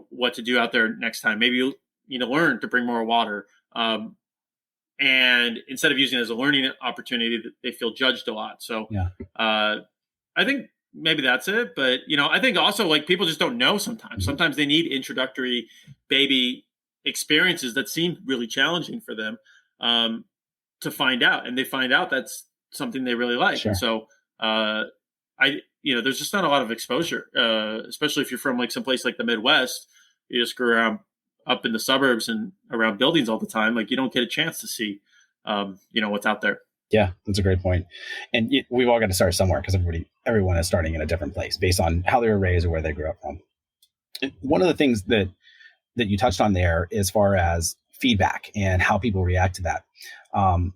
what to do out there next time. Maybe you need to learn to bring more water. And instead of using it as a learning opportunity, they feel judged a lot. So Yeah. I think maybe that's it. But, I think also like people just don't know sometimes. Sometimes they need introductory baby experiences that seem really challenging for them to find out. And they find out that's something they really like. Sure. And so there's just not a lot of exposure, especially if you're from like someplace like the Midwest. You just grew around up in the suburbs and around buildings all the time. Like you don't get a chance to see, what's out there. Yeah, that's a great point. And we've all got to start somewhere, because everyone is starting in a different place based on how they were raised or where they grew up from. One of the things that you touched on there, as far as feedback and how people react to that.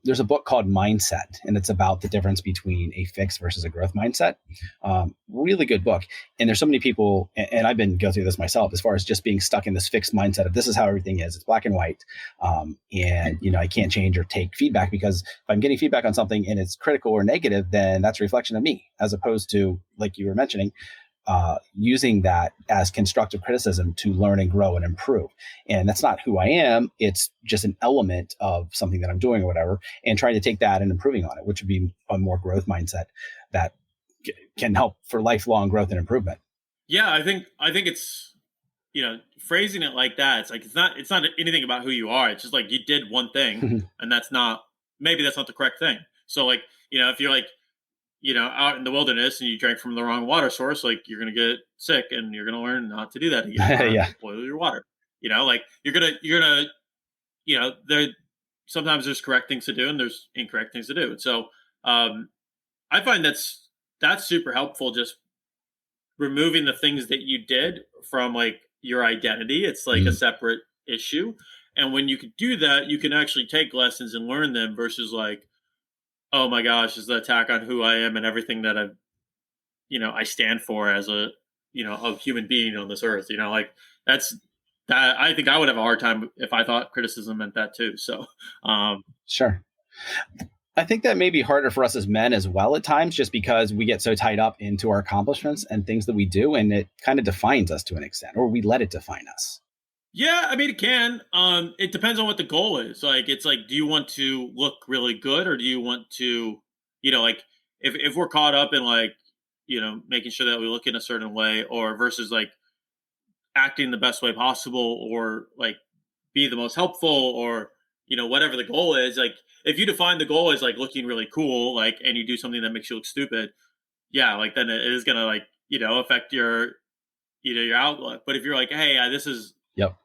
There's a book called Mindset, and it's about the difference between a fixed versus a growth mindset. Really good book. And there's so many people, and I've been going through this myself, as far as just being stuck in this fixed mindset of this is how everything is. It's black and white. And, I can't change or take feedback, because if I'm getting feedback on something and it's critical or negative, then that's a reflection of me, as opposed to, like you were mentioning, using that as constructive criticism to learn and grow and improve. And that's not who I am. It's just an element of something that I'm doing or whatever, and trying to take that and improving on it, which would be a more growth mindset that can help for lifelong growth and improvement. Yeah, I think it's, phrasing it like that. It's like, it's not anything about who you are. It's just like you did one thing and maybe that's not the correct thing. So like, if you're like, out in the wilderness and you drank from the wrong water source, like you're going to get sick and you're going to learn not to do that again. Yeah. Boil your water, like you're going to, there, sometimes there's correct things to do and there's incorrect things to do. And so, I find that's super helpful. Just removing the things that you did from like your identity. It's like a separate issue. And when you can do that, you can actually take lessons and learn them, versus like, oh my gosh, is the attack on who I am and everything that I stand for as a human being on this earth. Like that's that. I think I would have a hard time if I thought criticism meant that too. So, Sure. I think that may be harder for us as men as well at times, just because we get so tied up into our accomplishments and things that we do, and it kind of defines us to an extent, or we let it define us. Yeah, I mean, it can. It depends on what the goal is. Like, it's like, do you want to look really good, or do you want to, like, if we're caught up in like, making sure that we look in a certain way, or versus like acting the best way possible, or like be the most helpful, or whatever the goal is. Like, if you define the goal as like looking really cool, like, and you do something that makes you look stupid, yeah, like then it is gonna like affect your your outlook. But if you're like, hey, this is Yep.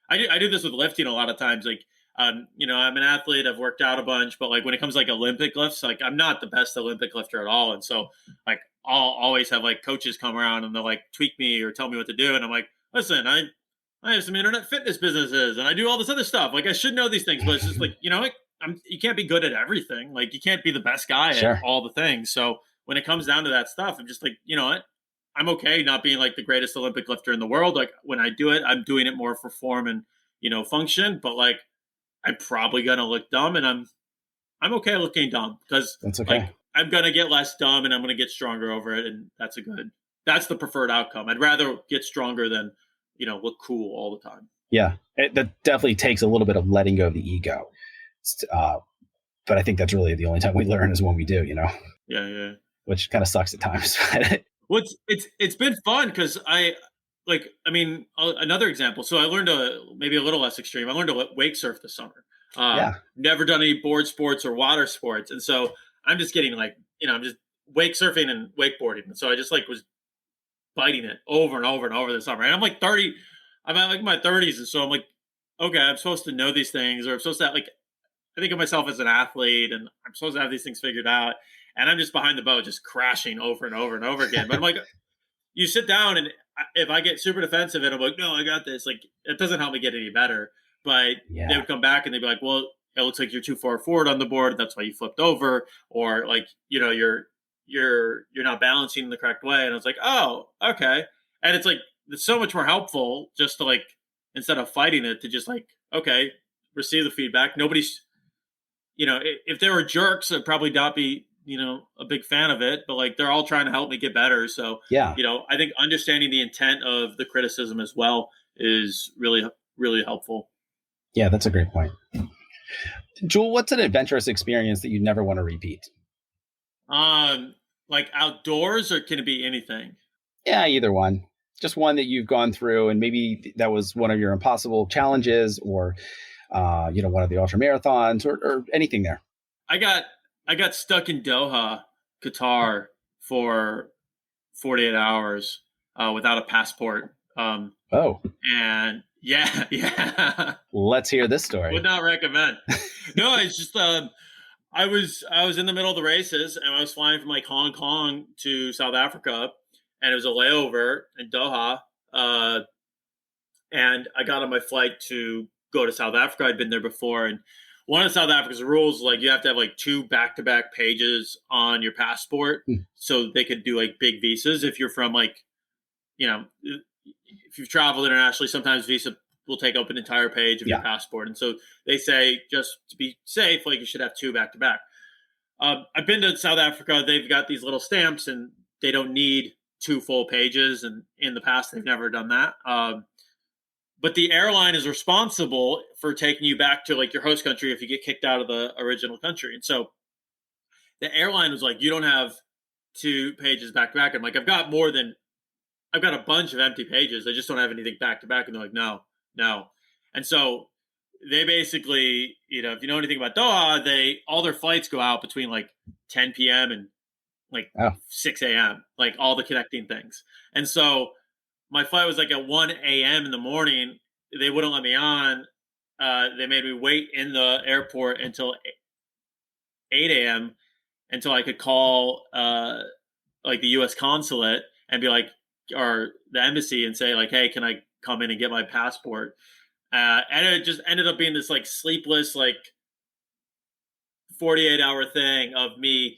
I do this with lifting a lot of times. Like, I'm an athlete. I've worked out a bunch, but like when it comes to like Olympic lifts, like I'm not the best Olympic lifter at all. And so like I'll always have like coaches come around and they'll like tweak me or tell me what to do. And I'm like, listen, I have some internet fitness businesses and I do all this other stuff. Like I should know these things, but it's just like, like you can't be good at everything. Like you can't be the best guy at Sure. all the things. So when it comes down to that stuff, I'm just like, you know what? I'm okay not being like the greatest Olympic lifter in the world. Like when I do it, I'm doing it more for form and, function, but like I'm probably gonna look dumb, and I'm okay looking dumb because That's like okay. I'm gonna get less dumb and I'm gonna get stronger over it, and that's the preferred outcome. I'd rather get stronger than look cool all the time. Yeah. That definitely takes a little bit of letting go of the ego. Uh, but I think that's really the only time we learn is when we do, Yeah, yeah. which kind of sucks at times. Well, it's been fun because another example. So I learned maybe a little less extreme. I learned to wake surf this summer. Yeah. Never done any board sports or water sports, and so I'm just getting I'm just wake surfing and wakeboarding. And so I just was biting it over and over and over this summer. And I'm like 30. I'm at my 30s, and so I'm like, okay, I'm supposed to know these things, or I'm supposed to I think of myself as an athlete, and I'm supposed to have these things figured out. And I'm just behind the boat, just crashing over and over and over again. But I'm like, you sit down, and if I get super defensive, and I'm like, no, I got this. Like, it doesn't help me get any better. But they would come back and they'd be like, well, it looks like you're too far forward on the board. That's why you flipped over, or you're not balancing in the correct way. And I was like, oh, okay. And it's so much more helpful just to instead of fighting it, to just okay, receive the feedback. Nobody's, if they were jerks, I'd probably not be, a big fan of it, but they're all trying to help me get better. So, Yeah. I think understanding the intent of the criticism as well is really, really helpful. Yeah, that's a great point. Jewel, what's an adventurous experience that you never want to repeat? Like outdoors, or can it be anything? Yeah, either one. Just one that you've gone through, and maybe that was one of your impossible challenges, or one of the ultra marathons, or anything there. I got stuck in Doha, Qatar, for 48 hours without a passport. Oh, and yeah. Let's hear this story. Would not recommend. No, it's just I was in the middle of the races, and I was flying from Hong Kong to South Africa, and it was a layover in Doha. And I got on my flight to go to South Africa. I'd been there before, and one of South Africa's rules is you have to have 2 back-to-back pages on your passport, so they could do big visas. If you're from if you've traveled internationally, sometimes visa will take up an entire page of your passport. And so they say, just to be safe, you should have 2 back-to-back. I've been to South Africa. They've got these little stamps, and they don't need 2 full pages. And in the past, they've never done that. But the airline is responsible for taking you back to your host country if you get kicked out of the original country. And so the airline was like, you don't have 2 pages back-to-back. I'm like, I've got a bunch of empty pages. I just don't have anything back-to-back. And they're like, no. And so they basically, if you know anything about Doha, all their flights go out between 10 p.m. and 6 a.m., all the connecting things. And so my flight was at 1 a.m. in the morning. They wouldn't let me on. They made me wait in the airport until 8 a.m. until I could call the U.S. consulate and be or the embassy, and say hey, can I come in and get my passport? And it just ended up being this sleepless 48-hour thing of me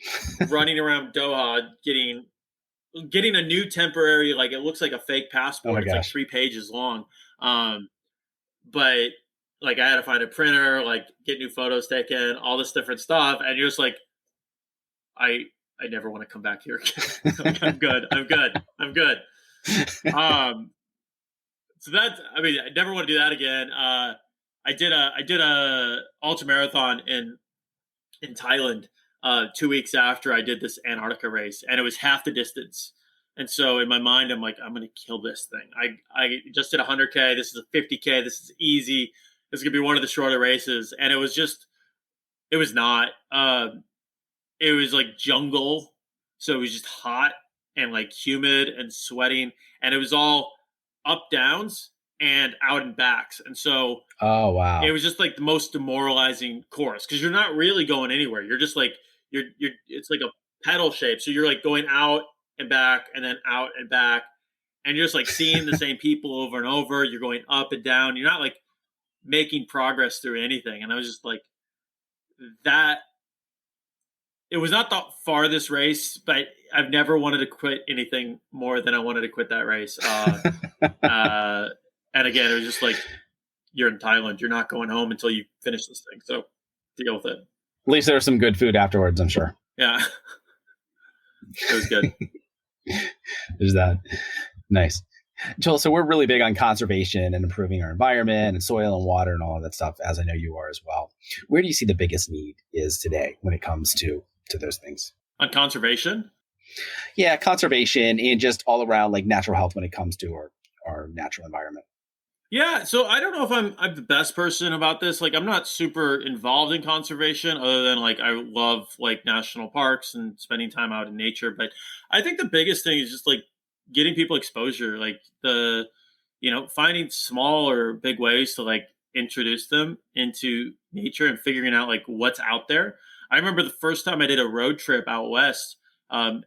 running around Doha getting a new temporary, it looks like a fake passport. It's 3 pages long. But I had to find a printer, get new photos taken, all this different stuff. And you're just I never want to come back here again. I'm good. So that's, I never want to do that again. I did a ultra marathon in Thailand 2 weeks after I did this Antarctica race, and it was half the distance. And so in my mind, I'm I'm going to kill this thing. I just did 100K. This is a 50K. This is easy. This is going to be one of the shorter races. And it was not. It was jungle. So it was just hot and humid and sweating. And it was all up downs and out and backs. And so oh wow, it was just the most demoralizing course, because you're not really going anywhere. You're just you're it's a pedal shape. So you're going out and back and then out and back. and you're just like seeing the same people over and over. You're going up and down. You're not like making progress through anything. And I was just like, that it was not the farthest race, but I've never wanted to quit anything more than I wanted to quit that race. And again, it was just like, you're in Thailand. You're not going home until you finish this thing. So deal with it. At least there was some good food afterwards, I'm sure. Yeah. It was good. There's that. Nice. Joel, so we're really big on conservation and improving our environment and soil and water and all of that stuff, as I know you are as well. Where do you see the biggest need is today when it comes to those things? On conservation? Yeah, conservation and just all around like natural health when it comes to our natural environment. Yeah, so I don't know if I'm the best person about this. Like, I'm not super involved in conservation, other than like I love like national parks and spending time out in nature. But I think the biggest thing is just like getting people exposure, like finding small or big ways to like introduce them into nature and figuring out like what's out there. I remember the first time I did a road trip out west, and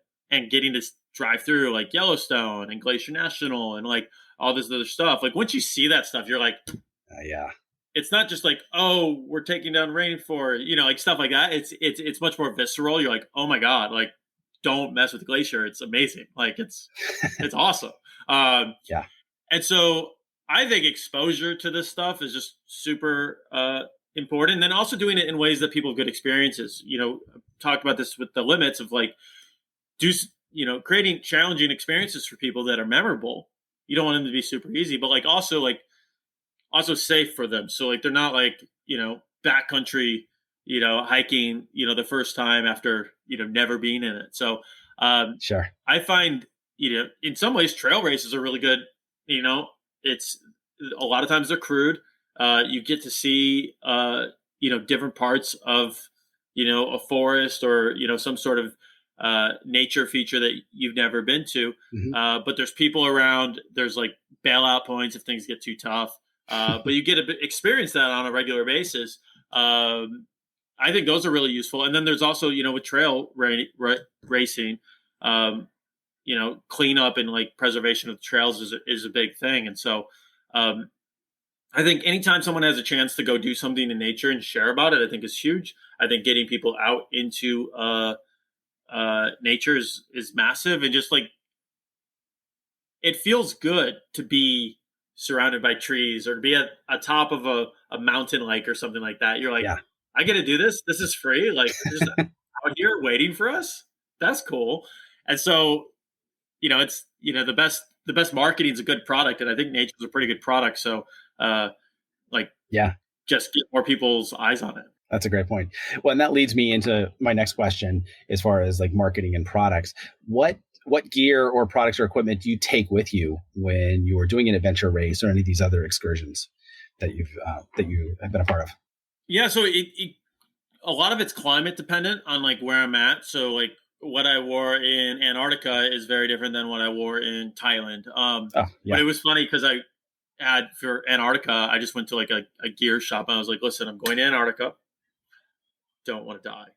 getting to drive through like Yellowstone and Glacier National and like all this other stuff. Like once you see that stuff, you're like, yeah, it's not just like, oh, we're taking down rainforest, like stuff like that. It's much more visceral. You're like, oh my God, like don't mess with the glacier. It's amazing. Like it's awesome. Yeah. And so I think exposure to this stuff is just super important. And then also doing it in ways that people have good experiences. Talked about this with the limits of like, creating challenging experiences for people that are memorable. You don't want them to be super easy, but like also safe for them. So like they're not like, backcountry, hiking, the first time after, never being in it. So sure. I find, in some ways trail races are really good. It's a lot of times they're crude. You get to see, different parts of, a forest or, some sort of nature feature that you've never been to. Mm-hmm. But there's people around. There's like bailout points if things get too tough. But you get to experience that on a regular basis. I think those are really useful. And then there's also, with trail racing, cleanup and like preservation of the trails is a big thing. And so I think anytime someone has a chance to go do something in nature and share about it, I think is huge. I think getting people out into nature is massive, and just like it feels good to be surrounded by trees or to be at top of a mountain lake or something like that. You're like, yeah. I get to do this. This is free. Like just out here waiting for us. That's cool. And so, it's the best marketing is a good product, and I think nature is a pretty good product. So, just get more people's eyes on it. That's a great point. Well, and that leads me into my next question as far as like marketing and products. What gear or products or equipment do you take with you when you are doing an adventure race or any of these other excursions that you have been a part of? Yeah, so a lot of it's climate dependent on like where I'm at. So like what I wore in Antarctica is very different than what I wore in Thailand. But it was funny because for Antarctica, I just went to like a gear shop and I was like, listen, I'm going to Antarctica. Don't want to die.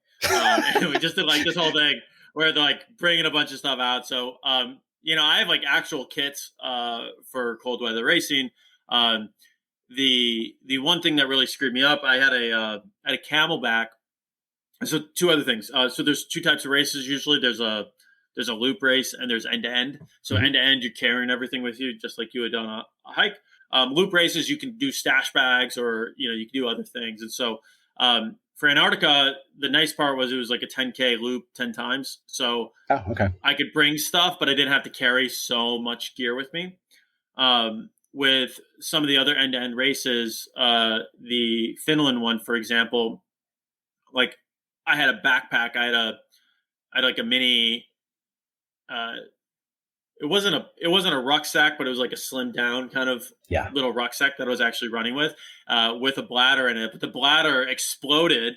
And we just did like this whole thing where they're like bringing a bunch of stuff out. So, I have like actual kits for cold weather racing. The one thing that really screwed me up, I had a Camelback. So two other things. So there's two types of races. Usually there's a loop race and there's end to end. So end to end, you're carrying everything with you, just like you would on a hike. Loop races, you can do stash bags or, you can do other things. And so, for Antarctica, the nice part was it was like a 10K loop 10 times. So I could bring stuff, but I didn't have to carry so much gear with me. With some of the other end-to-end races, the Finland one, for example, like I had a backpack. I had like a mini, it wasn't a rucksack, but it was like a slimmed down kind of little rucksack that I was actually running with a bladder in it. But the bladder exploded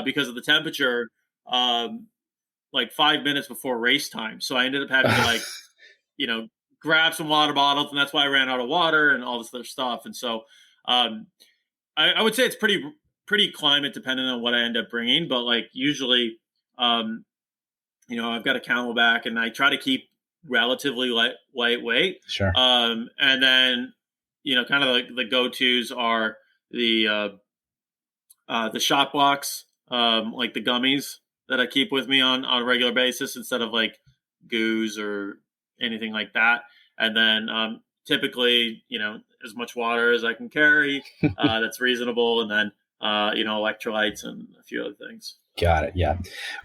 because of the temperature, like 5 minutes before race time. So I ended up having to like, grab some water bottles, and that's why I ran out of water and all this other stuff. And so I would say it's pretty climate dependent on what I end up bringing. But like usually, I've got a Camelback, and I try to keep relatively lightweight. Sure. And then, kind of like the go-tos are the shot blocks, like the gummies that I keep with me on a regular basis instead of like goos or anything like that. And then typically, as much water as I can carry, that's reasonable. And then, electrolytes and a few other things. Got it. Yeah.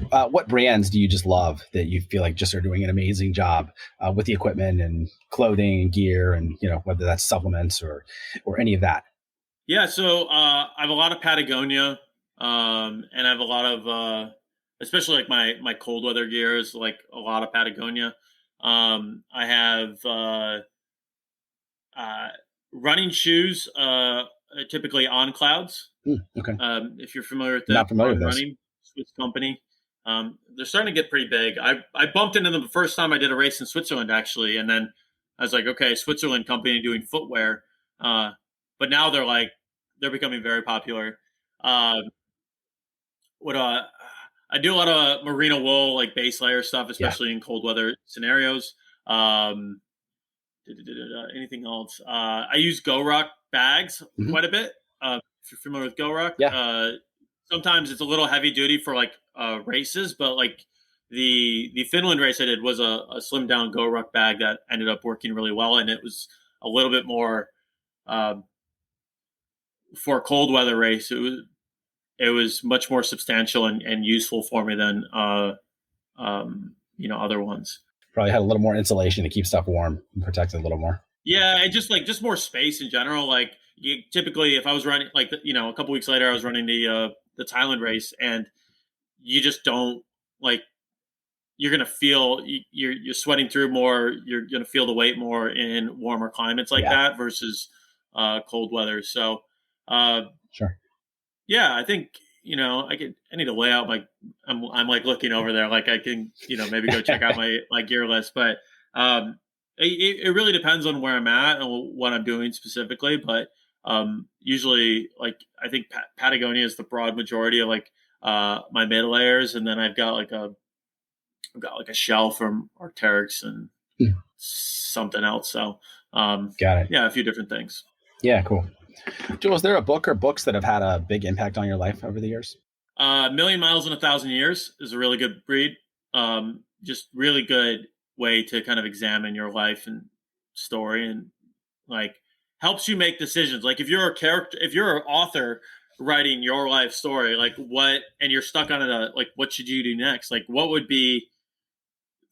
What brands do you just love that you feel like just are doing an amazing job with the equipment and clothing and gear and, whether that's supplements or any of that? Yeah. So I have a lot of Patagonia and I have a lot of, especially like my cold weather gear is like a lot of Patagonia. I have running shoes, typically On Clouds. Okay. If you're familiar with that, Not familiar with this. running Swiss company. They're starting to get pretty big. I bumped into them the first time I did a race in Switzerland, actually, and then I was like, okay, Switzerland company doing footwear. But now they're becoming very popular. I do a lot of merino wool, like base layer stuff, especially in cold weather scenarios. Anything else? I use GoRuck bags quite a bit. If you're familiar with GoRuck, sometimes it's a little heavy duty for like races, but like the Finland race I did was a slim down GoRuck bag that ended up working really well, and it was a little bit more for a cold weather race. It was much more substantial and useful for me than other ones. Probably had a little more insulation to keep stuff warm and protect it a little more. Yeah, and just more space in general. Like typically, if I was running, like a couple weeks later, I was running the Thailand race, and you just don't like. You're gonna feel you're sweating through more. You're gonna feel the weight more in warmer climates like that versus cold weather. So, sure. Yeah, I think I need to lay out I'm like looking over there, like I can maybe go check out my gear list, but it really depends on where I'm at and what I'm doing specifically. But usually, like I think Patagonia is the broad majority of like my mid layers, and then I've got like a shell from Arc'teryx and something else. So got it. Yeah, a few different things. Yeah, cool. Joel, is there a book or books that have had a big impact on your life over the years? Million Miles in 1,000 Years is a really good read. Just really good way to kind of examine your life and story, and like helps you make decisions. Like if you're an author writing your life story, like and you're stuck on it, like what should you do next? Like what would be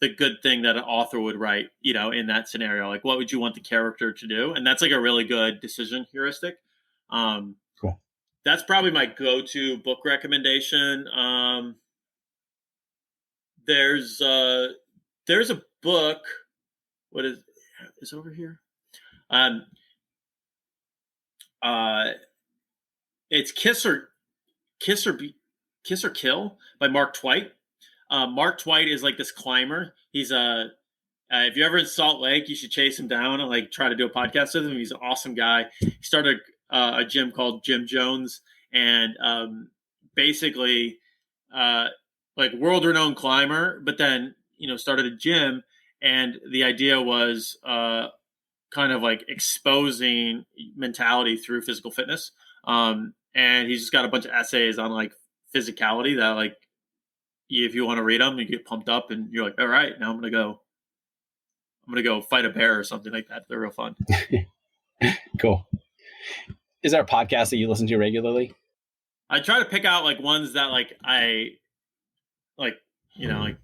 the good thing that an author would write, in that scenario? Like what would you want the character to do? And that's like a really good decision heuristic. Cool. That's probably my go-to book recommendation. There's a book. What is over here? It's Kiss or Kill by Mark Twight. Mark Twight is like this climber. He's if you're ever in Salt Lake, you should chase him down and like try to do a podcast with him. He's an awesome guy. He started a gym called Jim Jones, and basically like world-renowned climber, but then started a gym, and the idea was kind of like exposing mentality through physical fitness. And he's just got a bunch of essays on like physicality that like if you want to read them, you get pumped up and you're like, all right, now I'm gonna go fight a bear or something like that. They're real fun. Cool. Is there a podcast that you listen to regularly? I try to pick out like ones that like I like, like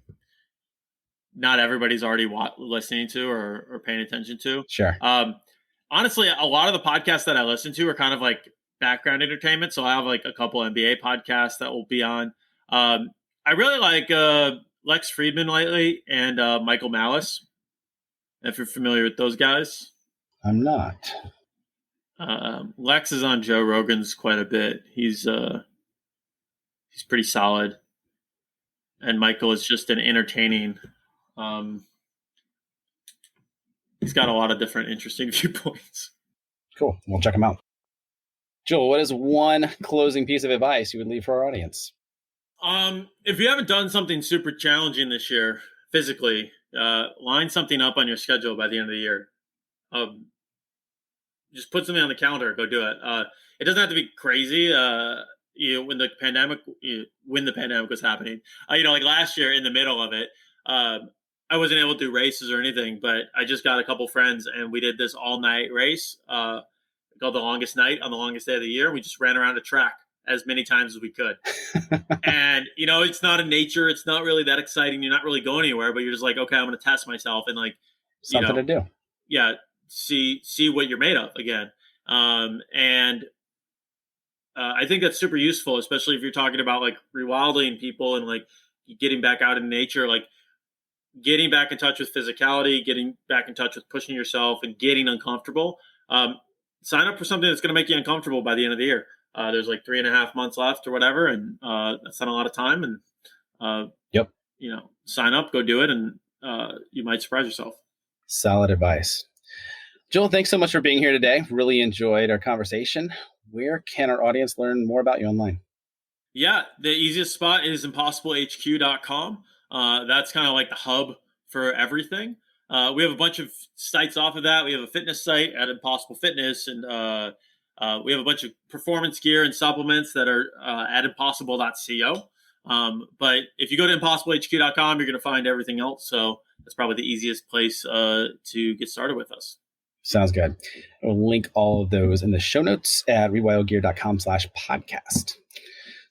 not everybody's already listening to or paying attention to. Sure. Honestly, a lot of the podcasts that I listen to are kind of like background entertainment. So I have like a couple NBA podcasts that will be on. I really like Lex Friedman lately and Michael Malice. If you're familiar with those guys. I'm not. Lex is on Joe Rogan's quite a bit. He's pretty solid. And Michael is just an entertaining. He's got a lot of different interesting viewpoints. Cool. We'll check him out. Joel, what is one closing piece of advice you would leave for our audience? If you haven't done something super challenging this year physically, line something up on your schedule by the end of the year. Just put something on the calendar, go do it. It doesn't have to be crazy. When the pandemic was happening, like last year in the middle of it, I wasn't able to do races or anything, but I just got a couple friends and we did this all night race, called The Longest Night on the longest day of the year. We just ran around a track as many times as we could. And, it's not in nature. It's not really that exciting. You're not really going anywhere, but you're just like, okay, I'm going to test myself and something to do. Yeah. See what you're made of again. And I think that's super useful, especially if you're talking about like rewilding people and like getting back out in nature, like getting back in touch with physicality, getting back in touch with pushing yourself and getting uncomfortable. Sign up for something that's going to make you uncomfortable by the end of the year. There's like 3.5 months left or whatever. And that's not a lot of time. And, sign up, go do it. And you might surprise yourself. Solid advice. Joel, thanks so much for being here today. Really enjoyed our conversation. Where can our audience learn more about you online? Yeah, the easiest spot is impossiblehq.com. That's kind of like the hub for everything. We have a bunch of sites off of that. We have a fitness site at Impossible Fitness, and we have a bunch of performance gear and supplements that are at impossible.co. But if you go to impossiblehq.com, you're going to find everything else. So that's probably the easiest place to get started with us. Sounds good. We'll link all of those in the show notes at rewildgear.com/podcast.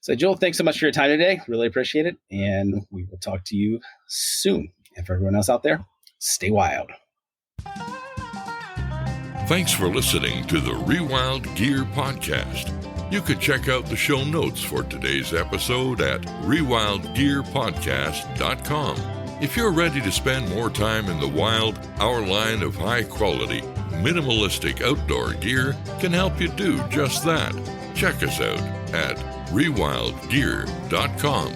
So Joel, thanks so much for your time today. Really appreciate it. And we will talk to you soon. And for everyone else out there, stay wild. Thanks for listening to the Rewild Gear Podcast. You could check out the show notes for today's episode at rewildgearpodcast.com. If you're ready to spend more time in the wild, our line of high-quality, minimalistic outdoor gear can help you do just that. Check us out at rewildgear.com.